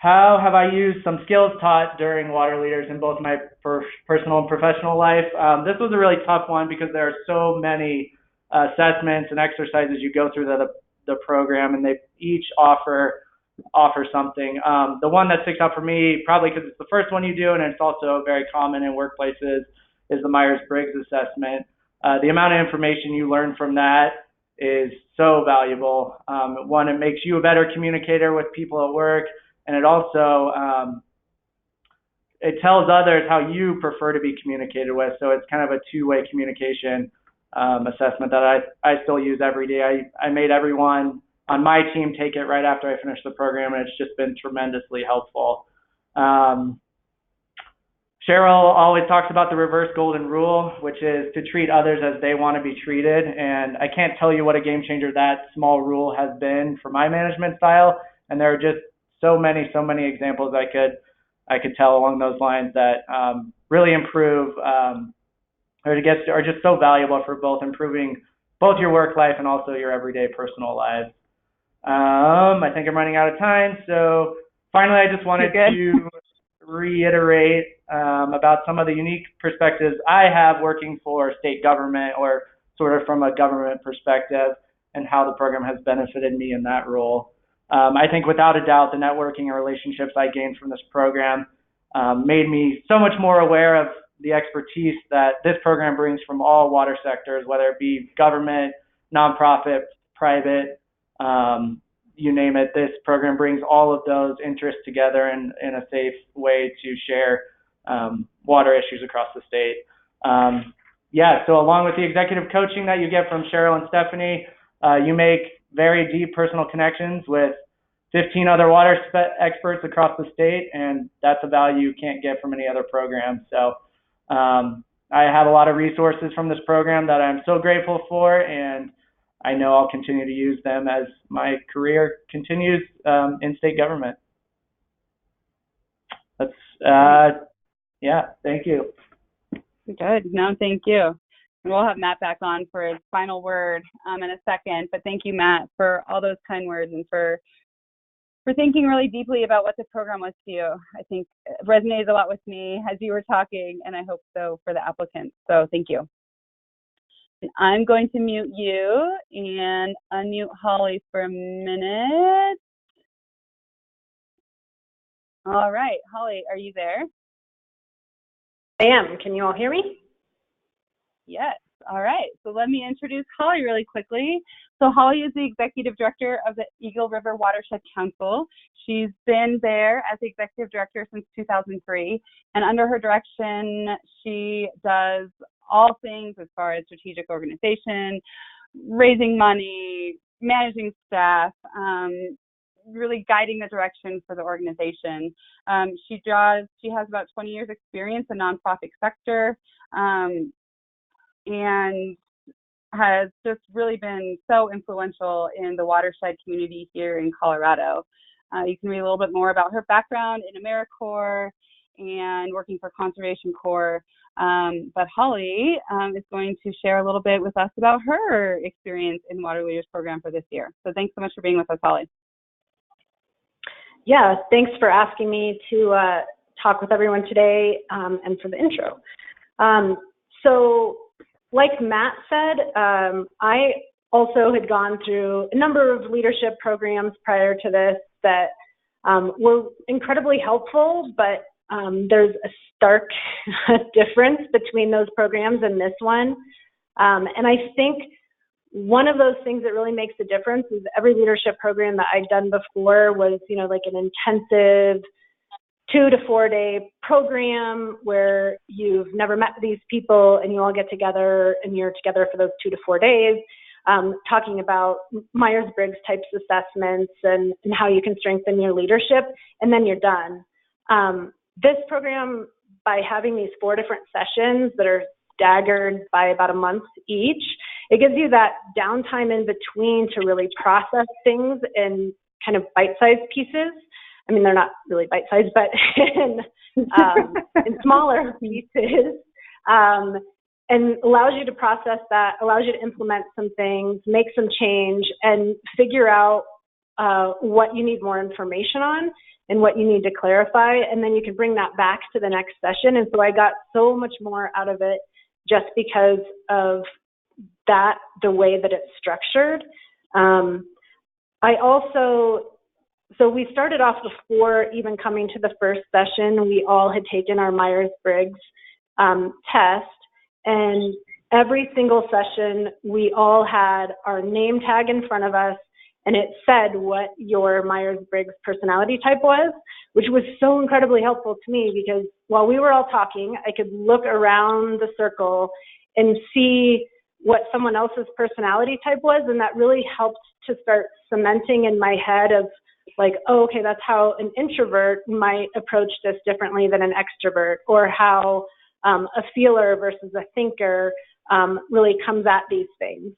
How have I used some skills taught during Water Leaders in both my personal and professional life? This was a really tough one because there are so many assessments and exercises you go through the program, and they each offer something. The one that sticks out for me, probably because it's the first one you do, and it's also very common in workplaces, is the Myers-Briggs assessment. The amount of information you learn from that is so valuable. One, it makes you a better communicator with people at work, and it also it tells others how you prefer to be communicated with. So it's kind of a two-way communication assessment that I still use every day. I made everyone on my team take it right after I finished the program, and it's just been tremendously helpful. Cheryl always talks about the reverse golden rule, which is to treat others as they want to be treated. And I can't tell you what a game changer that small rule has been for my management style. And there are just so many examples I could tell along those lines that really improve are just so valuable for both improving both your work life and also your everyday personal lives. I think I'm running out of time. So finally, I just wanted to reiterate about some of the unique perspectives I have working for state government, or sort of from a government perspective, and how the program has benefited me in that role. I think without a doubt, the networking and relationships I gained from this program made me so much more aware of the expertise that this program brings from all water sectors, whether it be government, nonprofit, private, you name it. This program brings all of those interests together in a safe way to share water issues across the state. So along with the executive coaching that you get from Cheryl and Stephanie, you make very deep personal connections with 15 other water experts across the state, and that's a value you can't get from any other program. So I have a lot of resources from this program that I'm so grateful for, and I know I'll continue to use them as my career continues in state government. That's, thank you. Good. No, thank you. And we'll have Matt back on for his final word in a second. But thank you, Matt, for all those kind words and for thinking really deeply about what the program was to you. I think it resonates a lot with me as you were talking, and I hope so for the applicants. So thank you. I'm going to mute you and unmute Holly for a minute. All right, Holly, are you there? I am. Can you all hear me? Yes. All right. So let me introduce Holly really quickly. So Holly is the Executive Director of the Eagle River Watershed Council. She's been there as the Executive Director since 2003. And under her direction, she does all things as far as strategic organization, raising money, managing staff, really guiding the direction for the organization. She has about 20 years experience in the nonprofit sector, and has just really been so influential in the watershed community here in Colorado. You can read a little bit more about her background in AmeriCorps and working for Conservation Corps. But Holly is going to share a little bit with us about her experience in Water Leaders Program for this year. So thanks so much for being with us, Holly. Yeah, thanks for asking me to talk with everyone today and for the intro. So like Matt said, I also had gone through a number of leadership programs prior to this that were incredibly helpful, but there's a stark difference between those programs and this one. And I think one of those things that really makes a difference is every leadership program that I'd done before was, like an intensive 2 to 4 day program where you've never met these people and you all get together and you're together for those 2 to 4 days, talking about Myers-Briggs types assessments and how you can strengthen your leadership, and then you're done. This program, by having these 4 different sessions that are staggered by about a month each, it gives you that downtime in between to really process things in kind of bite-sized pieces. I mean, they're not really bite-sized, but in smaller pieces, and allows you to process that, allows you to implement some things, make some change, and figure out what you need more information on and what you need to clarify, and then you can bring that back to the next session. And so I got so much more out of it just because of that, the way that it's structured. So we started off before even coming to the first session, we all had taken our Myers-Briggs test, and every single session we all had our name tag in front of us, and it said what your Myers-Briggs personality type was, which was so incredibly helpful to me because while we were all talking, I could look around the circle and see what someone else's personality type was, and that really helped to start cementing in my head of like, oh, okay, that's how an introvert might approach this differently than an extrovert, or how a feeler versus a thinker really comes at these things.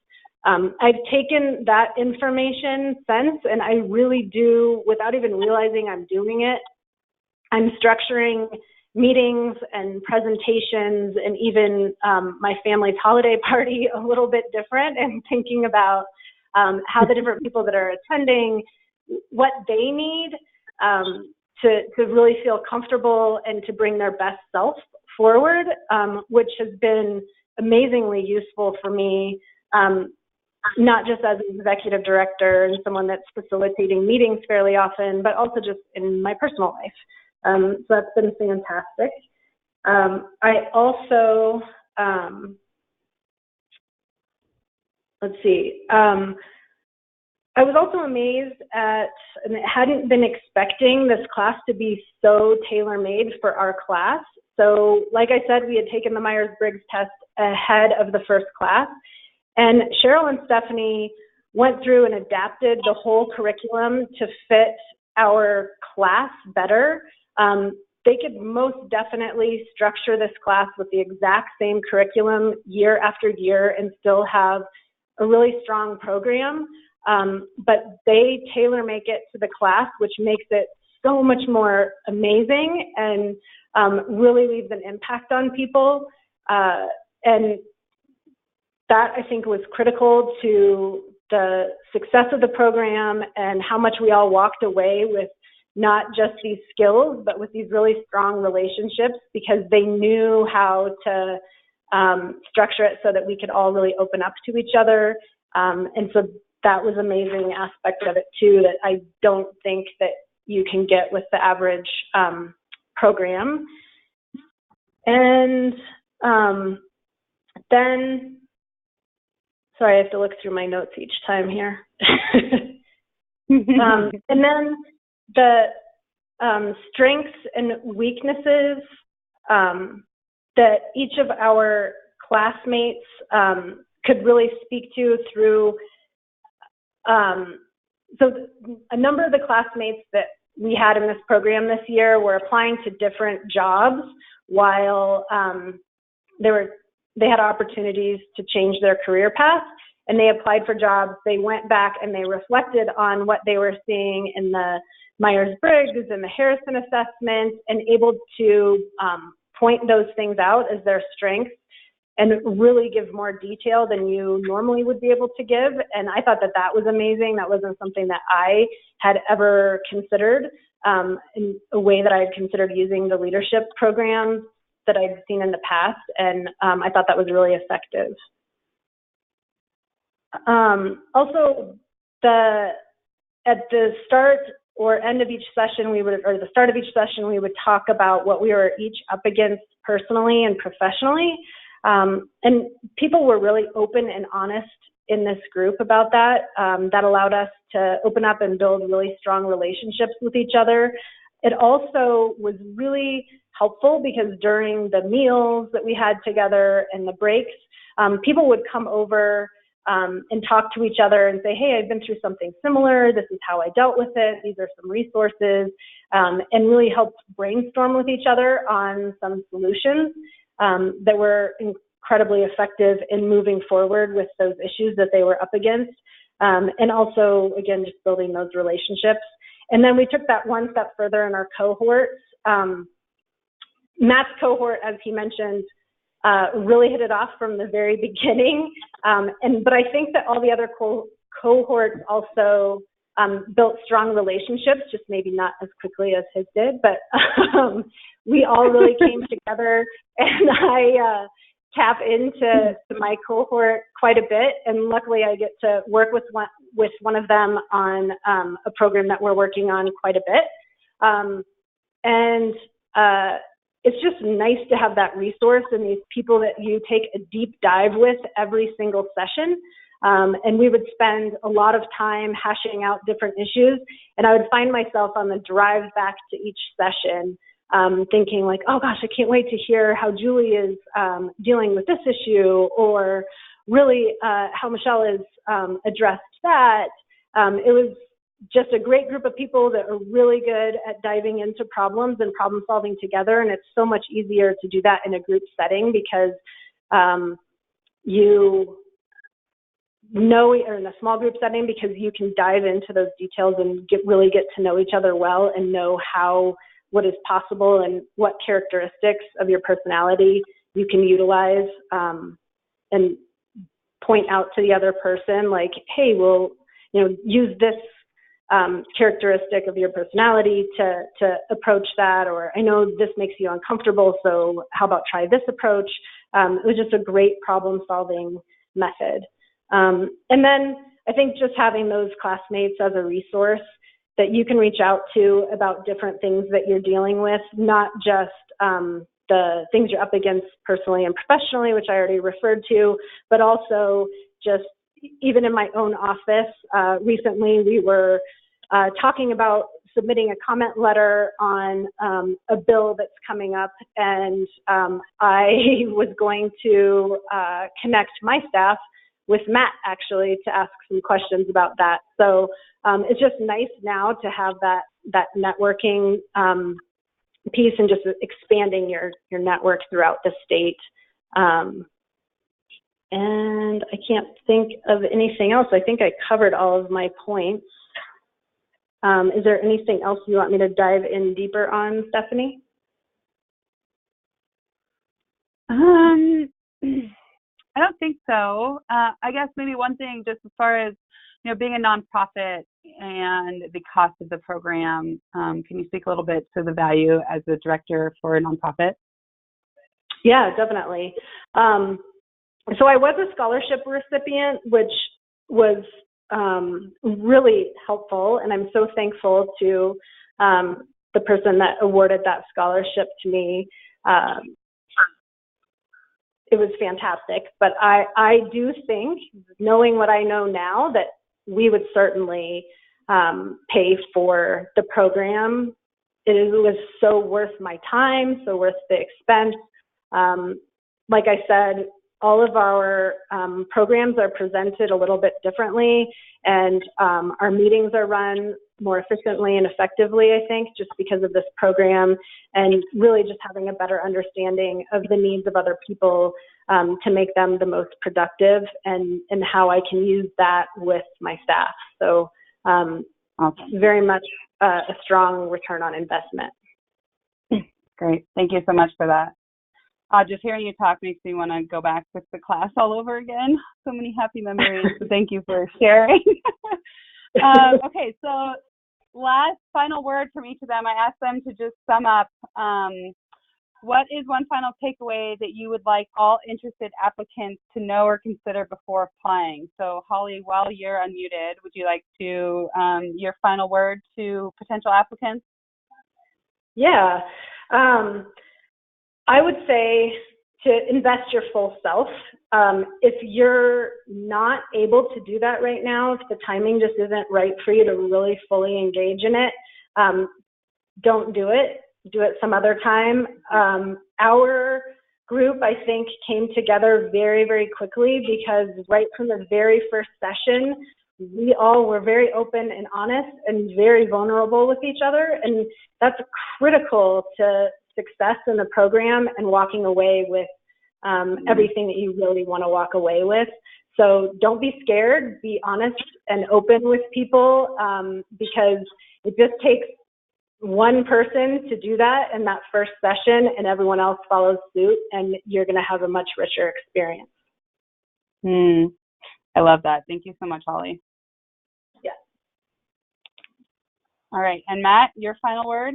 I've taken that information since, and I really do, without even realizing I'm doing it, I'm structuring meetings and presentations and even my family's holiday party a little bit different, and thinking about how the different people that are attending, what they need to really feel comfortable and to bring their best self forward, which has been amazingly useful for me, not just as an executive director and someone that's facilitating meetings fairly often, but also just in my personal life. So that's been fantastic. I also, let's see, I was also amazed at, and hadn't been expecting this class to be so tailor-made for our class. So like I said, we had taken the Myers-Briggs test ahead of the first class, and Cheryl and Stephanie went through and adapted the whole curriculum to fit our class better. They could most definitely structure this class with the exact same curriculum year after year and still have a really strong program. But they tailor make it to the class, which makes it so much more amazing and really leaves an impact on people. And that, I think, was critical to the success of the program and how much we all walked away with not just these skills, but with these really strong relationships, because they knew how to structure it so that we could all really open up to each other. And so that was an amazing aspect of it too, that I don't think that you can get with the average program. And then, sorry, I have to look through my notes each time here. And then the strengths and weaknesses that each of our classmates could really speak to through, so a number of the classmates that we had in this program this year were applying to different jobs while they had opportunities to change their career path, and they applied for jobs. They went back and they reflected on what they were seeing in the Myers-Briggs and the Harrison assessments, and able to point those things out as their strengths and really give more detail than you normally would be able to give. And I thought that that was amazing. That wasn't something that I had ever considered in a way that I had considered using the leadership programs that I'd seen in the past. And I thought that was really effective. Also, at the start or end of each session, or the start of each session, we would talk about what we were each up against personally and professionally. And people were really open and honest in this group about that. That allowed us to open up and build really strong relationships with each other. It also was really helpful because during the meals that we had together and the breaks, people would come over and talk to each other and say, hey, I've been through something similar. This is how I dealt with it. These are some resources, and really helped brainstorm with each other on some solutions that were incredibly effective in moving forward with those issues that they were up against. And also, again, just building those relationships. And then we took that one step further in our cohorts. Matt's cohort, as he mentioned, really hit it off from the very beginning. But I think that all the other cohorts also built strong relationships, just maybe not as quickly as his did. But we all really came together, and I tap into my cohort quite a bit. And luckily, I get to work with one of them on a program that we're working on quite a bit. It's just nice to have that resource and these people that you take a deep dive with every single session. And we would spend a lot of time hashing out different issues. And I would find myself on the drive back to each session thinking like, oh gosh, I can't wait to hear how Julie is dealing with this issue, or really how Michelle has addressed that. It was just a great group of people that are really good at diving into problems and problem solving together. And it's so much easier to do that in a group setting because you know, or in a small group setting, because you can dive into those details and really get to know each other well and know what is possible and what characteristics of your personality you can utilize, and point out to the other person like, hey, well, use this characteristic of your personality to approach that, or I know this makes you uncomfortable, so how about try this approach? It was just a great problem solving method. And then I think just having those classmates as a resource that you can reach out to about different things that you're dealing with, not just the things you're up against personally and professionally, which I already referred to, but also just even in my own office. Recently we were talking about submitting a comment letter on a bill that's coming up, and I was going to connect my staff with Matt actually to ask some questions about that. So it's just nice now to have that networking piece and just expanding your network throughout the state. And I can't think of anything else. I think I covered all of my points. Is there anything else you want me to dive in deeper on, Stephanie? I don't think so. I guess maybe one thing, just as far as being a nonprofit and the cost of the program, can you speak a little bit to the value as the director for a nonprofit? Yeah, definitely. So I was a scholarship recipient, which was really helpful, and I'm so thankful to the person that awarded that scholarship to me. It was fantastic, but I do think, knowing what I know now, that we would certainly pay for the program. It was so worth my time, so worth the expense. Like I said, all of our programs are presented a little bit differently, and our meetings are run more efficiently and effectively, I think, just because of this program, and really just having a better understanding of the needs of other people to make them the most productive, and how I can use that with my staff. So very much a strong return on investment. Great. Thank you so much for that. Just hearing you talk makes me want to go back with the class all over again. So many happy memories. So thank you for sharing. Okay, so final word from each of them. I asked them to just sum up what is one final takeaway that you would like all interested applicants to know or consider before applying? So Holly, while you're unmuted, would you like to, your final word to potential applicants? Yeah, I would say to invest your full self. If you're not able to do that right now, if the timing just isn't right for you to really fully engage in it, don't do it. Do it some other time. Our group, I think, came together very, very quickly because right from the very first session, we all were very open and honest and very vulnerable with each other. And that's critical to success in the program and walking away with everything that you really want to walk away with. So don't be scared, be honest and open with people, because it just takes one person to do that in that first session and everyone else follows suit, and you're going to have a much richer experience. I love that. Thank you so much, Holly. Yeah. All right. And Matt, your final word?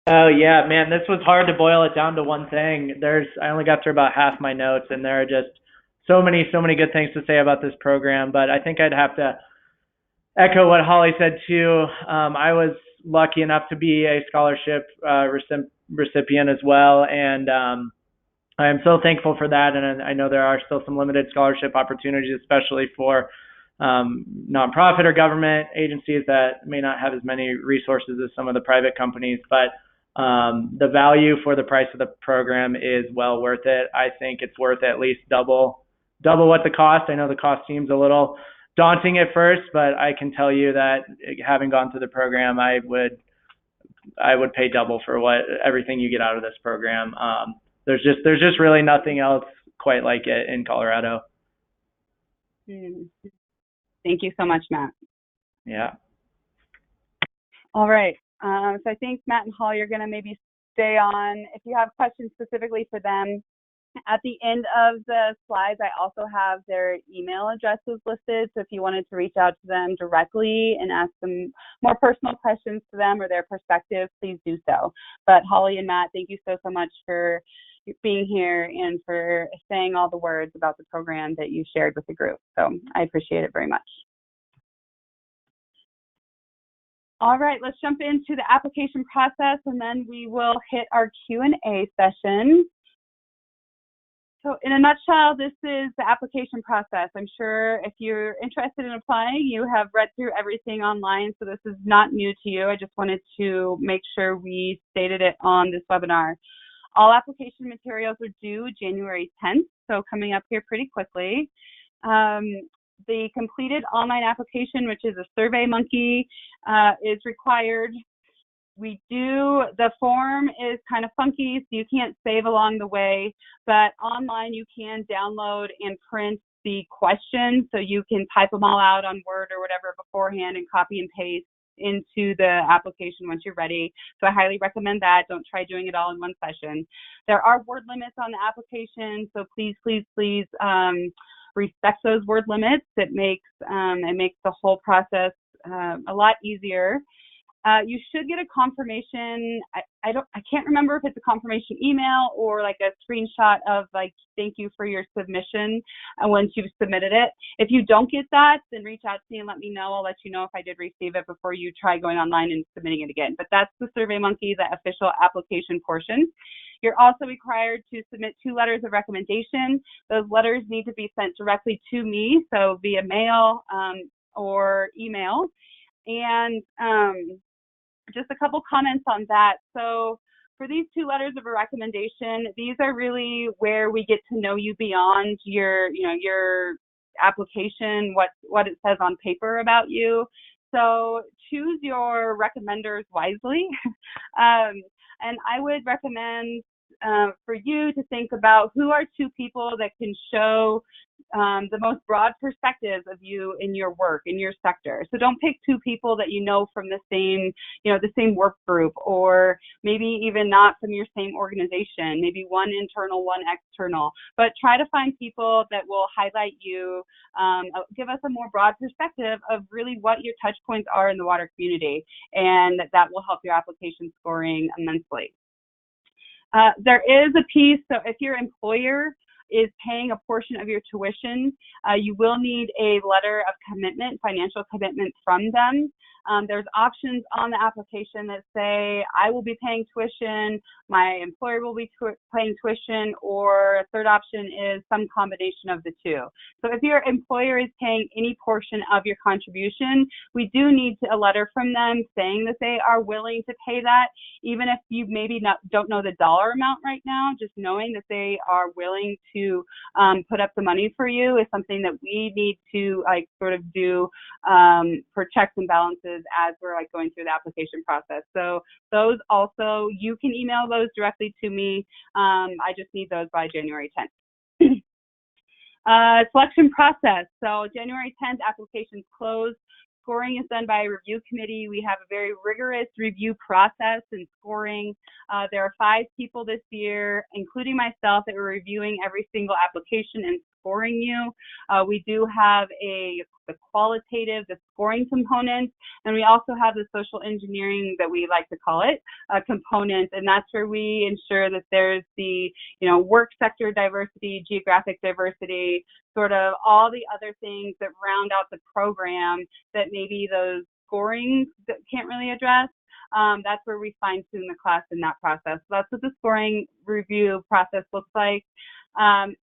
Oh yeah, man, this was hard to boil it down to one thing. I only got through about half my notes, and there are just so many good things to say about this program. But I think I'd have to echo what Holly said too. I was lucky enough to be a scholarship recipient as well, and I am so thankful for that. And I know there are still some limited scholarship opportunities, especially for nonprofit or government agencies that may not have as many resources as some of the private companies. But the value for the price of the program is well worth it. I think it's worth at least double what the cost. I know the cost seems a little daunting at first, but I can tell you that having gone through the program, I would pay double for everything you get out of this program. There's just really nothing else quite like it in Colorado. Thank you so much, Matt. Yeah. All right. So I think Matt and Holly are going to maybe stay on. If you have questions specifically for them, at the end of the slides, I also have their email addresses listed. So if you wanted to reach out to them directly and ask them more personal questions to them or their perspective, please do so. But Holly and Matt, thank you so much for being here and for saying all the words about the program that you shared with the group. So I appreciate it very much. All right, let's jump into the application process, and then we will hit our Q&A session. So in a nutshell, this is the application process. I'm sure if you're interested in applying, you have read through everything online, so this is not new to you. I just wanted to make sure we stated it on this webinar. All application materials are due January 10th, so coming up here pretty quickly. The completed online application, which is a SurveyMonkey, is required. The form is kind of funky, so you can't save along the way, but online you can download and print the questions, so you can type them all out on Word or whatever beforehand and copy and paste into the application once you're ready. So I highly recommend that. Don't try doing it all in one session. There are word limits on the application, so please respect those word limits. It makes the whole process a lot easier. You should get a confirmation. I can't remember if it's a confirmation email or like a screenshot of like, thank you for your submission once you've submitted it. If you don't get that, then reach out to me and let me know. I'll let you know if I did receive it before you try going online and submitting it again. But that's the SurveyMonkey, the official application portion. You're also required to submit 2 letters of recommendation. Those letters need to be sent directly to me, so via mail or email. And just a couple comments on that. So for these 2 letters of a recommendation, these are really where we get to know you beyond your application, what it says on paper about you. So choose your recommenders wisely. And I would recommend for you to think about who are 2 people that can show the most broad perspectives of you in your work, in your sector. So don't pick 2 people that you know from the same work group, or maybe even not from your same organization, maybe one internal, one external, but try to find people that will highlight you, give us a more broad perspective of really what your touch points are in the water community, and that will help your application scoring immensely. There is a piece, so if your employer is paying a portion of your tuition, you will need a letter of commitment, financial commitment from them. There's options on the application that say, I will be paying tuition, my employer will be paying tuition, or a third option is some combination of the two. So if your employer is paying any portion of your contribution, we do need a letter from them saying that they are willing to pay that, even if you maybe don't know the dollar amount right now. Just knowing that they are willing to put up the money for you is something that we need to sort of do for checks and balances as we're going through the application process. So those also, you can email those directly to me. I just need those by January 10th. Selection process. So January 10th, applications close. Scoring is done by a review committee. We have a very rigorous review process and scoring. There are 5 people this year, including myself, that were reviewing every single application and scoring you. We do have the qualitative, the scoring component, and we also have the social engineering, that we like to call it, component, and that's where we ensure that there's the work sector diversity, geographic diversity, sort of all the other things that round out the program that maybe those scoring can't really address. That's where we fine-tune the class in that process. So that's what the scoring review process looks like.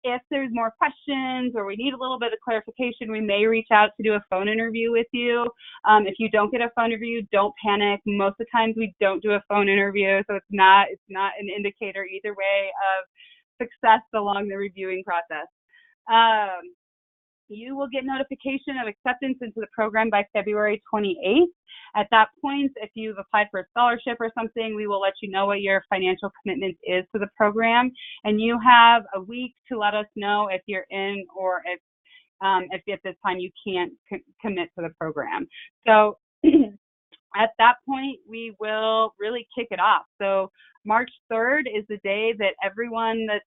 If there's more questions or we need a little bit of clarification, we may reach out to do a phone interview with you. If you don't get a phone interview, don't panic. Most of the times we don't do a phone interview, so it's not an indicator either way of success along the reviewing process. You will get notification of acceptance into the program by February 28th. At that point, if you've applied for a scholarship or something, we will let you know what your financial commitment is to the program. And you have a week to let us know if you're in or if at this time you can't commit to the program. So at that point, we will really kick it off. So March 3rd is the day that everyone that's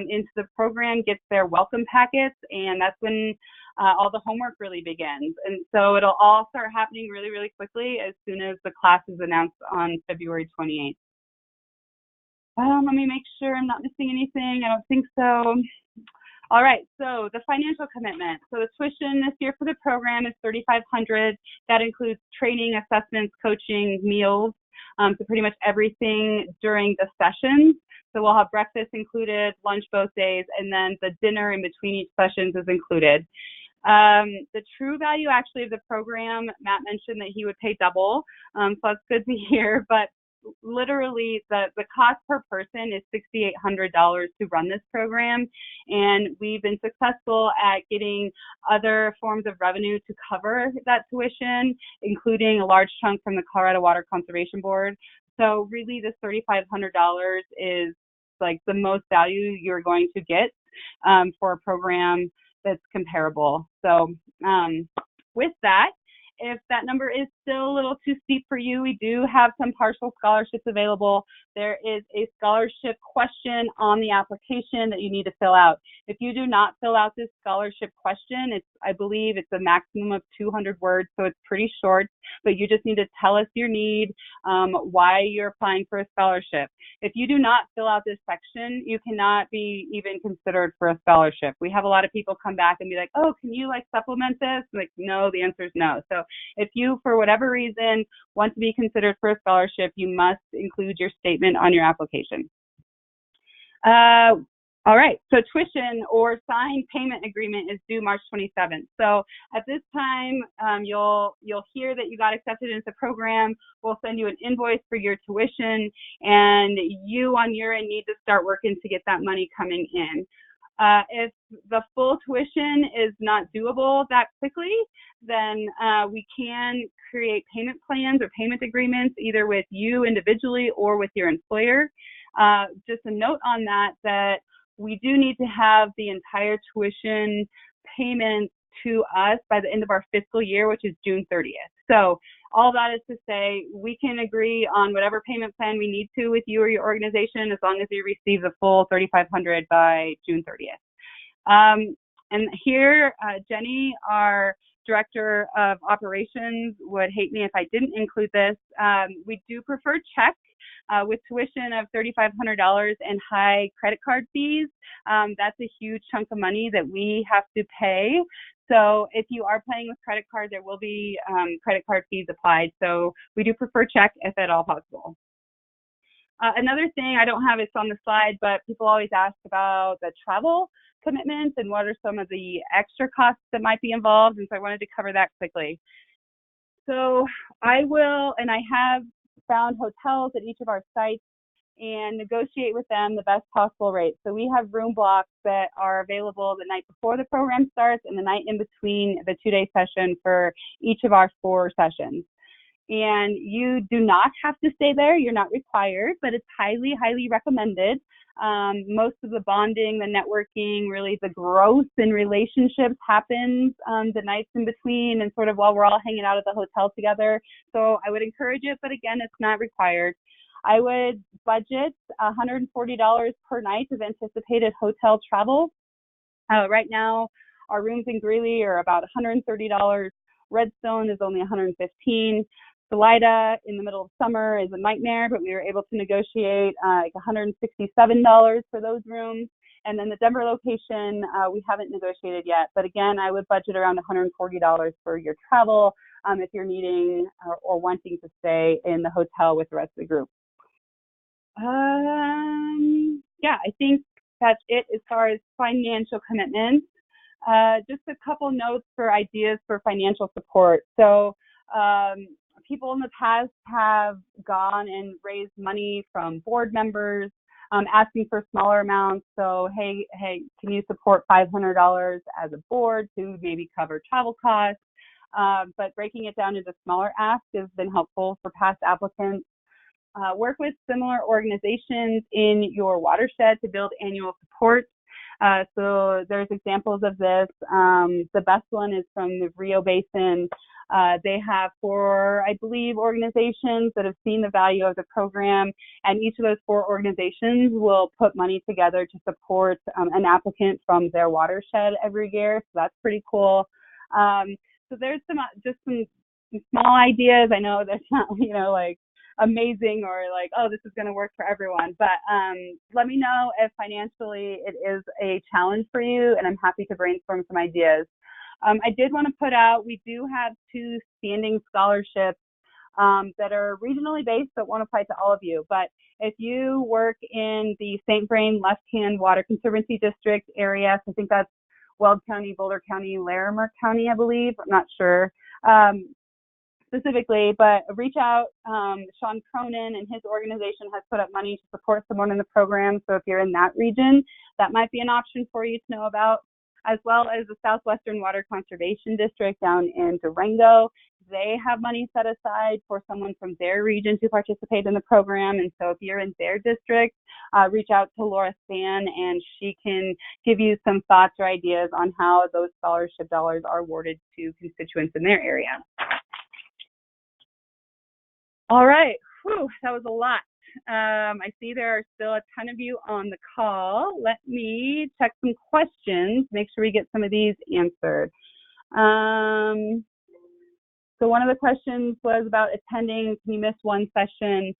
into the program gets their welcome packets, and that's when all the homework really begins. And so it'll all start happening really, really quickly as soon as the class is announced on February 28th. Let me make sure I'm not missing anything. I don't think so. All right, so the financial commitment. So the tuition this year for the program is $3,500. That includes training, assessments, coaching, meals, so pretty much everything during the sessions. So we'll have breakfast included, lunch both days, and then the dinner in between each sessions is included. The true value actually of the program, Matt mentioned that he would pay double, so that's good to hear, but literally the cost per person is $6,800 to run this program, and we've been successful at getting other forms of revenue to cover that tuition, including a large chunk from the Colorado Water Conservation Board. So really this $3,500 is the most value you're going to get for a program that's comparable. So with that, if that number is still a little too steep for you, we do have some partial scholarships available. There is a scholarship question on the application that you need to fill out. If you do not fill out this scholarship question, I believe it's a maximum of 200 words, so it's pretty short, but you just need to tell us your need, why you're applying for a scholarship. If you do not fill out this section, you cannot be even considered for a scholarship. We have a lot of people come back and be like, oh, can you supplement this? No, the answer is no. So if you, for whatever reason, want to be considered for a scholarship, you must include your statement on your application. All right, so tuition or signed payment agreement is due March 27th. So at this time, you'll hear that you got accepted into the program. We'll send you an invoice for your tuition, and you on your end need to start working to get that money coming in. If the full tuition is not doable that quickly, then we can create payment plans or payment agreements either with you individually or with your employer. Just a note on that we do need to have the entire tuition payment to us by the end of our fiscal year, which is June 30th. So all that is to say, we can agree on whatever payment plan we need to with you or your organization as long as you receive the full $3,500 by June 30th. And here, Jenny, our Director of Operations, would hate me if I didn't include this. We do prefer check. With tuition of $3,500 and high credit card fees, that's a huge chunk of money that we have to pay. So if you are paying with credit card, there will be credit card fees applied. So we do prefer check if at all possible. Another thing, I don't have it on the slide, but people always ask about the travel commitments and what are some of the extra costs that might be involved. And so I wanted to cover that quickly. So I will, and I have found hotels at each of our sites and negotiate with them the best possible rate. So we have room blocks that are available the night before the program starts and the night in between the 2-day session for each of our 4 sessions. And you do not have to stay there. You're not required, but it's highly, highly recommended. Most of the bonding, the networking, really the growth in relationships happens the nights in between and sort of while we're all hanging out at the hotel together. So I would encourage it, but again, it's not required. I would budget $140 per night of anticipated hotel travel. Right now, our rooms in Greeley are about $130. Redstone is only $115. Salida in the middle of summer is a nightmare, but we were able to negotiate like $167 for those rooms. And then the Denver location, we haven't negotiated yet. But again, I would budget around $140 for your travel if you're needing or wanting to stay in the hotel with the rest of the group. Yeah, I think that's it as far as financial commitments. Just a couple notes for ideas for financial support. So people in the past have gone and raised money from board members asking for smaller amounts. So, hey, can you support $500 as a board to maybe cover travel costs? But breaking it down into smaller asks has been helpful for past applicants. Work with similar organizations in your watershed to build annual support. So there's examples of this. The best one is from the Rio Basin. They have 4, I believe, organizations that have seen the value of the program, and each of those 4 organizations will put money together to support an applicant from their watershed every year. So that's pretty cool. So there's some small ideas. I know that's not, like amazing or like, oh, this is going to work for everyone. But let me know if financially it is a challenge for you, and I'm happy to brainstorm some ideas. I did want to put out, we do have 2 standing scholarships that are regionally based but won't apply to all of you. But if you work in the St. Vrain Left-Hand Water Conservancy District area, so I think that's Weld County, Boulder County, Larimer County, I believe, I'm not sure specifically, but reach out. Sean Cronin and his organization has put up money to support someone in the program. So if you're in that region, that might be an option for you to know about, as well as the Southwestern Water Conservation District down in Durango. They have money set aside for someone from their region to participate in the program. And so if you're in their district, reach out to Laura Span, and she can give you some thoughts or ideas on how those scholarship dollars are awarded to constituents in their area. All right, whew, that was a lot. I see there are still a ton of you on the call. Let me check some questions, make sure we get some of these answered. So one of the questions was about attending. Can you miss one session?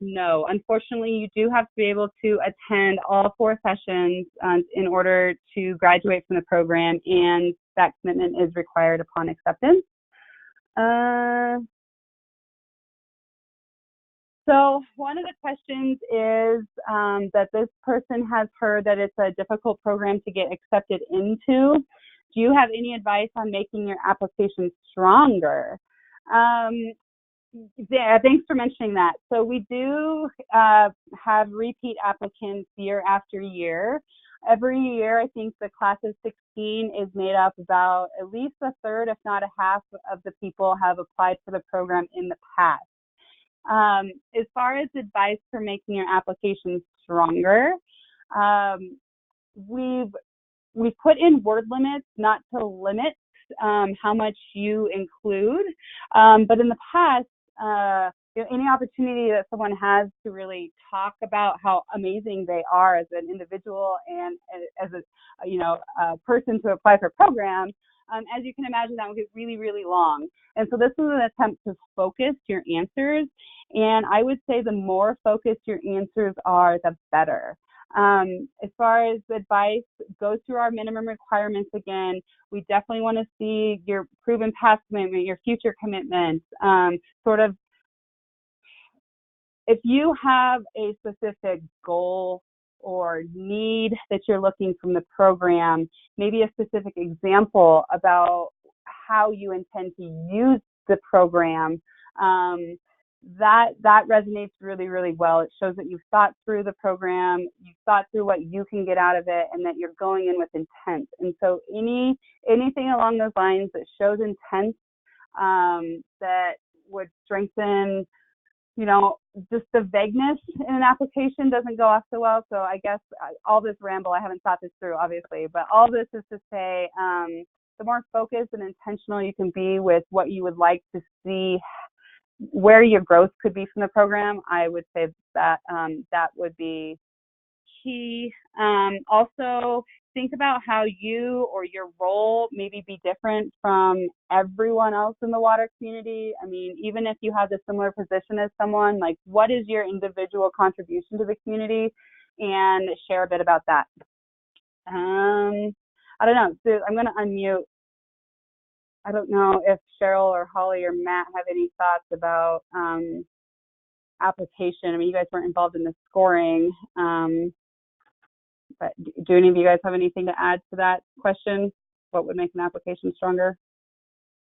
No, unfortunately, you do have to be able to attend all 4 sessions in order to graduate from the program, and that commitment is required upon acceptance. So one of the questions is that this person has heard that it's a difficult program to get accepted into. Do you have any advice on making your application stronger? Yeah, thanks for mentioning that. So we do have repeat applicants year after year. Every year, I think the class of 16 is made up about at least a third, if not a half, of the people have applied for the program in the past. As far as advice for making your application stronger, we've put in word limits not to limit how much you include, but in the past, any opportunity that someone has to really talk about how amazing they are as an individual and as a person to apply for a program, As you can imagine, that would get really, really long. And so this is an attempt to focus your answers. And I would say the more focused your answers are, the better. As far as advice, go through our minimum requirements again. We definitely want to see your proven past commitment, your future commitments, sort of, if you have a specific goal or need that you're looking from the program, maybe a specific example about how you intend to use the program, that resonates really, really well. It shows that you've thought through the program, you've thought through what you can get out of it, and that you're going in with intent. And so anything along those lines that shows intent, that would strengthen, just the vagueness in an application doesn't go off so well. So I guess all this ramble, I haven't thought this through, obviously, but all this is to say, the more focused and intentional you can be with what you would like to see, where your growth could be from the program, I would say that that would be key. Also, think about how you or your role maybe be different from everyone else in the water community. I mean, even if you have a similar position as someone, like, what is your individual contribution to the community? And share a bit about that. I don't know. So I'm going to unmute. I don't know if Cheryl or Holly or Matt have any thoughts about application. I mean, you guys weren't involved in the scoring, but do any of you guys have anything to add to that question? What would make an application stronger?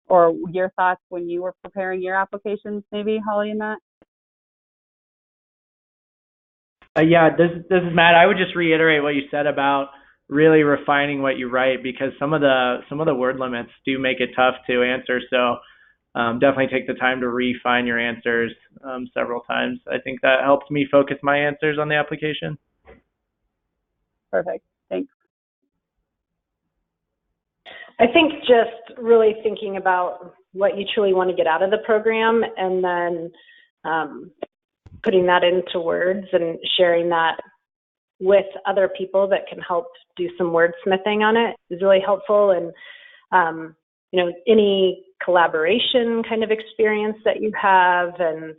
Or your thoughts when you were preparing your applications, maybe, Holly and Matt? Yeah, this is Matt. I would just reiterate what you said about really refining what you write, because some of the word limits do make it tough to answer. So definitely take the time to refine your answers several times. I think that helps me focus my answers on the application. Perfect. Thanks. I think just really thinking about what you truly want to get out of the program, and then putting that into words and sharing that with other people that can help do some wordsmithing on it is really helpful. And, any collaboration kind of experience that you have, and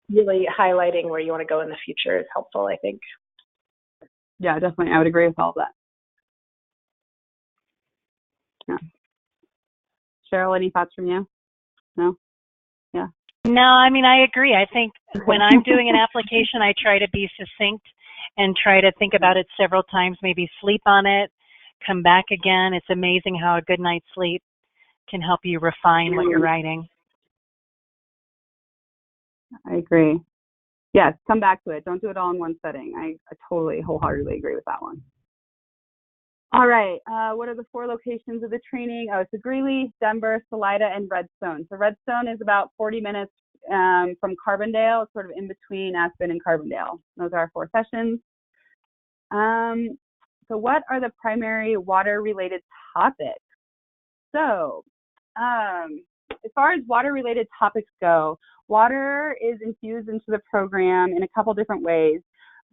really highlighting where you want to go in the future is helpful, I think. Yeah, definitely. I would agree with all of that. Yeah. Cheryl, any thoughts from you? No? Yeah. No, I mean, I agree. I think when I'm doing an application, I try to be succinct and try to think about it several times, maybe sleep on it, come back again. It's amazing how a good night's sleep can help you refine what you're writing. I agree. Yes, come back to it. Don't do it all in one setting. I totally wholeheartedly agree with that one. All right. What are the 4 locations of the training? Oh, it's Greeley, Denver, Salida, and Redstone. So Redstone is about 40 minutes from Carbondale. It's sort of in between Aspen and Carbondale. Those are our 4 sessions. So what are the primary water-related topics? So as far as water-related topics go, water is infused into the program in a couple different ways.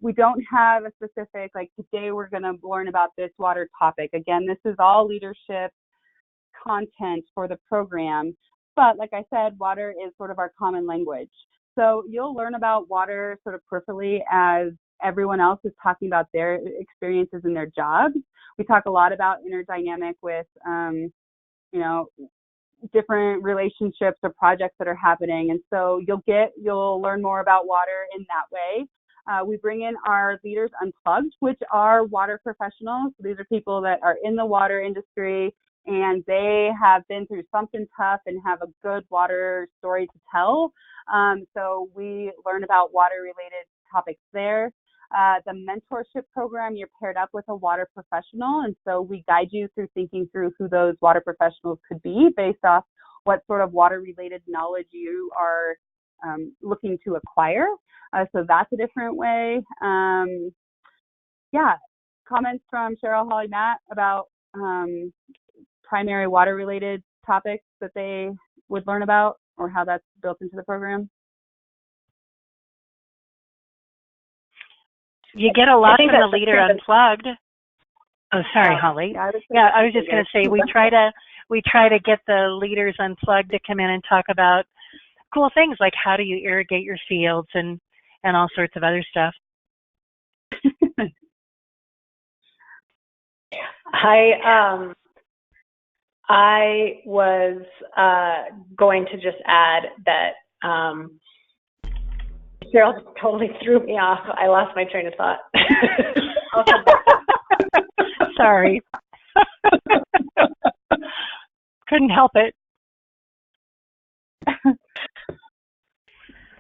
We don't have a specific, like, today we're going to learn about this water topic. Again, this is all leadership content for the program. But like I said, water is sort of our common language. So you'll learn about water sort of peripherally as everyone else is talking about their experiences in their jobs. We talk a lot about inner dynamic with, different relationships or projects that are happening. And so you'll learn more about water in that way. We bring in our Leaders Unplugged, which are water professionals. So these are people that are in the water industry, and they have been through something tough and have a good water story to tell. So we learn about water-related topics there. The mentorship program, you're paired up with a water professional, and so we guide you through thinking through who those water professionals could be based off what sort of water-related knowledge you are looking to acquire. So that's a different way. Comments from Cheryl, Holly, Matt about primary water-related topics that they would learn about, or how that's built into the program? You get a lot from the Leader Unplugged. Oh, sorry, Holly. Yeah, I was just going to say we try to get the leaders unplugged to come in and talk about cool things like how do you irrigate your fields and all sorts of other stuff. I was going to just add that Cheryl totally threw me off. I lost my train of thought. Sorry. Couldn't help it.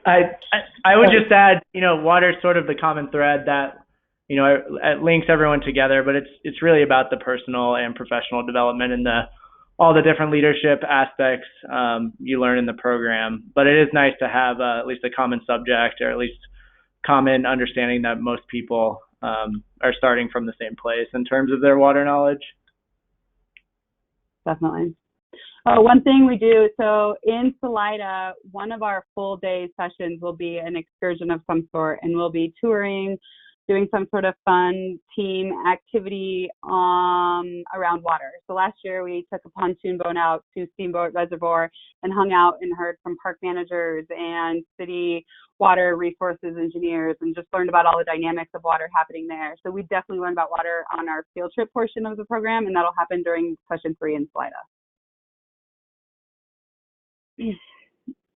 I would just add, water is sort of the common thread that, it links everyone together, but it's really about the personal and professional development and all the different leadership aspects you learn in the program. But it is nice to have at least a common subject, or at least common understanding that most people are starting from the same place in terms of their water knowledge. Definitely. One thing we do, so in Salida, one of our full day sessions will be an excursion of some sort, and we'll be touring, doing some sort of fun team activity around water. So last year we took a pontoon boat out to Steamboat Reservoir and hung out and heard from park managers and city water resources engineers, and just learned about all the dynamics of water happening there. So we definitely learned about water on our field trip portion of the program, and that'll happen during session 3 in Salida.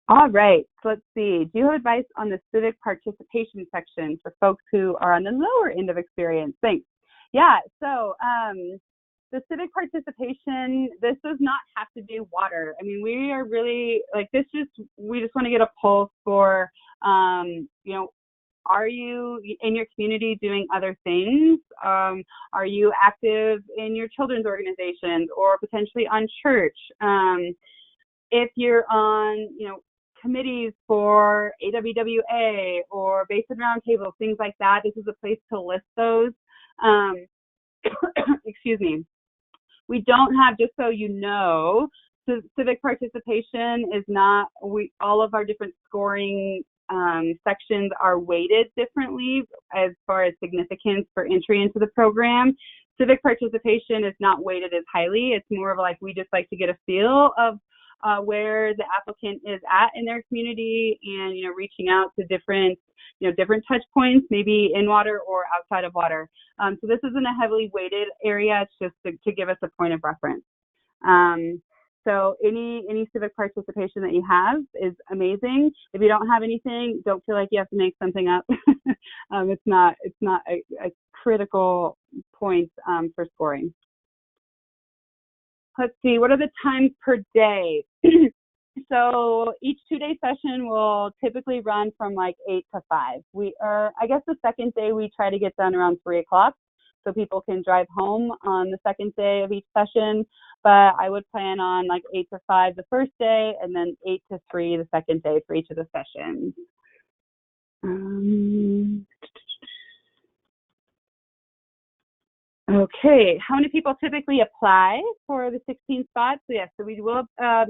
All right, so let's see. Do you have advice on the civic participation section for folks who are on the lower end of experience? Thanks. Yeah, so the civic participation, this does not have to do water. I mean, we are really, we just want to get a pulse for, are you in your community doing other things? Are you active in your children's organizations or potentially on church? If you're on, committees for AWWA or Basin Roundtables, things like that, this is a place to list those. Excuse me. We don't have, just so you know, civic participation is not, all of our different scoring sections are weighted differently as far as significance for entry into the program. Civic participation is not weighted as highly. It's more of we just like to get a feel of where the applicant is at in their community, and reaching out to different touch points, maybe in water or outside of water. So this isn't a heavily weighted area. It's just to give us a point of reference. So any civic participation that you have is amazing. If you don't have anything, don't feel like you have to make something up. It's not a critical point for scoring. Let's see, what are the times per day? So each 2-day session will typically run from 8 to 5. I guess the second day we try to get done around 3 o'clock so people can drive home on the second day of each session. But I would plan on 8 to 5 the first day, and then 8 to 3 the second day for each of the sessions. Okay, how many people typically apply for the 16 spots? So yes, so we will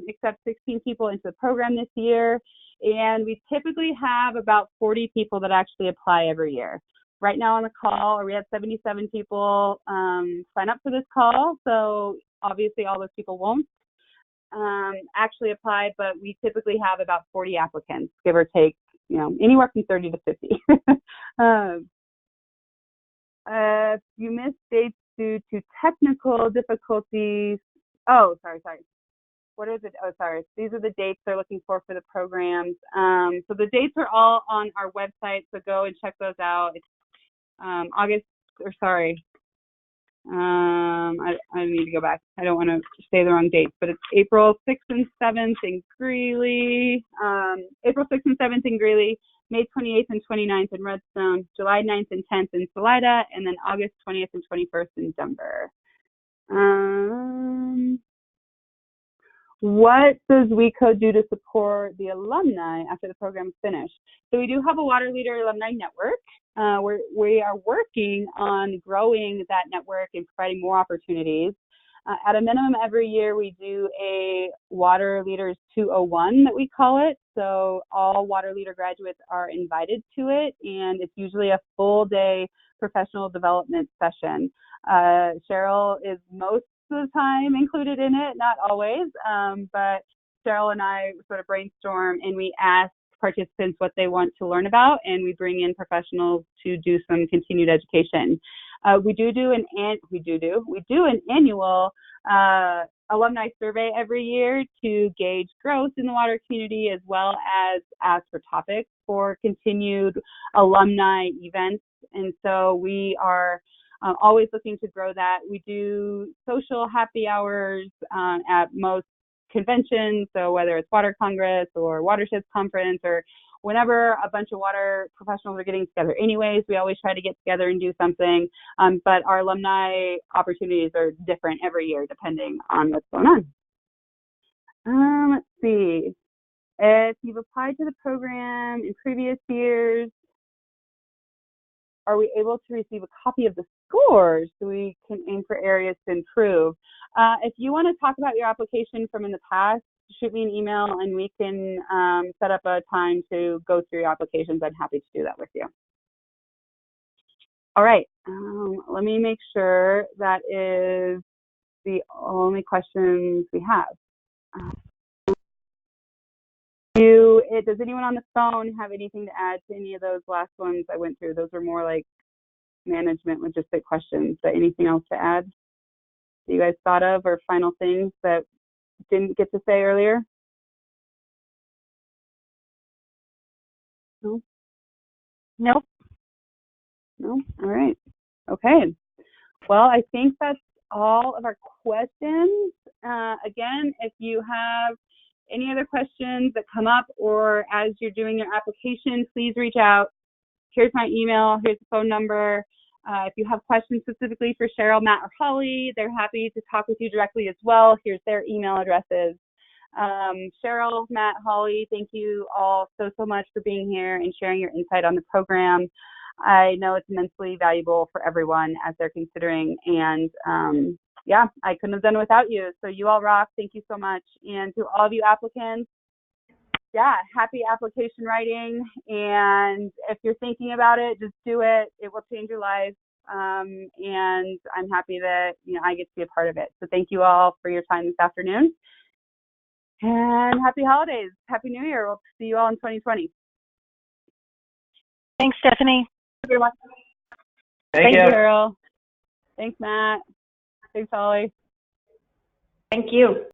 accept 16 people into the program this year, and we typically have about 40 people that actually apply every year. Right now on the call, we had 77 people sign up for this call, so obviously all those people won't actually apply, but we typically have about 40 applicants, give or take, anywhere from 30 to 50. If you missed dates due to technical difficulties, sorry. What is it? Oh, sorry. These are the dates they're looking for the programs. So the dates are all on our website, so go and check those out. It's I need to go back. I don't want to say the wrong dates, but it's April 6th and 7th in Greeley, April 6th and 7th in Greeley, May 28th and 29th in Redstone, July 9th and 10th in Salida, and then August 20th and 21st in Denver. What does WEco do to support the alumni after the program is finished? So we do have a Water Leader Alumni Network. We are working on growing that network and providing more opportunities. At a minimum, every year we do a Water Leaders 201 that we call it. So all Water Leader graduates are invited to it, and it's usually a full day professional development session. Cheryl is most of the time included in it, not always, but Cheryl and I sort of brainstorm and we ask participants what they want to learn about, and we bring in professionals to do some continued education. We do an annual alumni survey every year to gauge growth in the water community, as well as ask for topics for continued alumni events. And so we are always looking to grow that. We do social happy hours at most conventions, so whether it's Water Congress or Watersheds Conference, or whenever a bunch of water professionals are getting together anyways, we always try to get together and do something. But our alumni opportunities are different every year depending on what's going on. Let's see. If you've applied to the program in previous years, are we able to receive a copy of the scores so we can aim for areas to improve? If you want to talk about your application from in the past, shoot me an email and we can set up a time to go through your applications. I'm happy to do that with you. All right, let me make sure that is the only questions we have. Does anyone on the phone have anything to add to any of those last ones I went through? Those are more like management logistic questions, but anything else to add that you guys thought of, or final things that didn't get to say earlier? No? Nope. No? All right. Okay. Well, I think that's all of our questions. Again, if you have any other questions that come up, or as you're doing your application, please reach out. Here's my email, here's the phone number. If you have questions specifically for Cheryl, Matt, or Holly, they're happy to talk with you directly as well. Here's their email addresses. Cheryl, Matt, Holly, thank you all so much for being here and sharing your insight on the program. I know it's immensely valuable for everyone as they're considering, and yeah, I couldn't have done it without you. So you all rock. Thank you so much. And to all of you applicants, yeah, happy application writing. And if you're thinking about it, just do it. It will change your life. And I'm happy that I get to be a part of it. So thank you all for your time this afternoon. And happy holidays. Happy New Year. We'll see you all in 2020. Thanks, Stephanie. Everyone. Thank you. Cheryl. Thanks, Matt. Thanks, Holly. Thank you.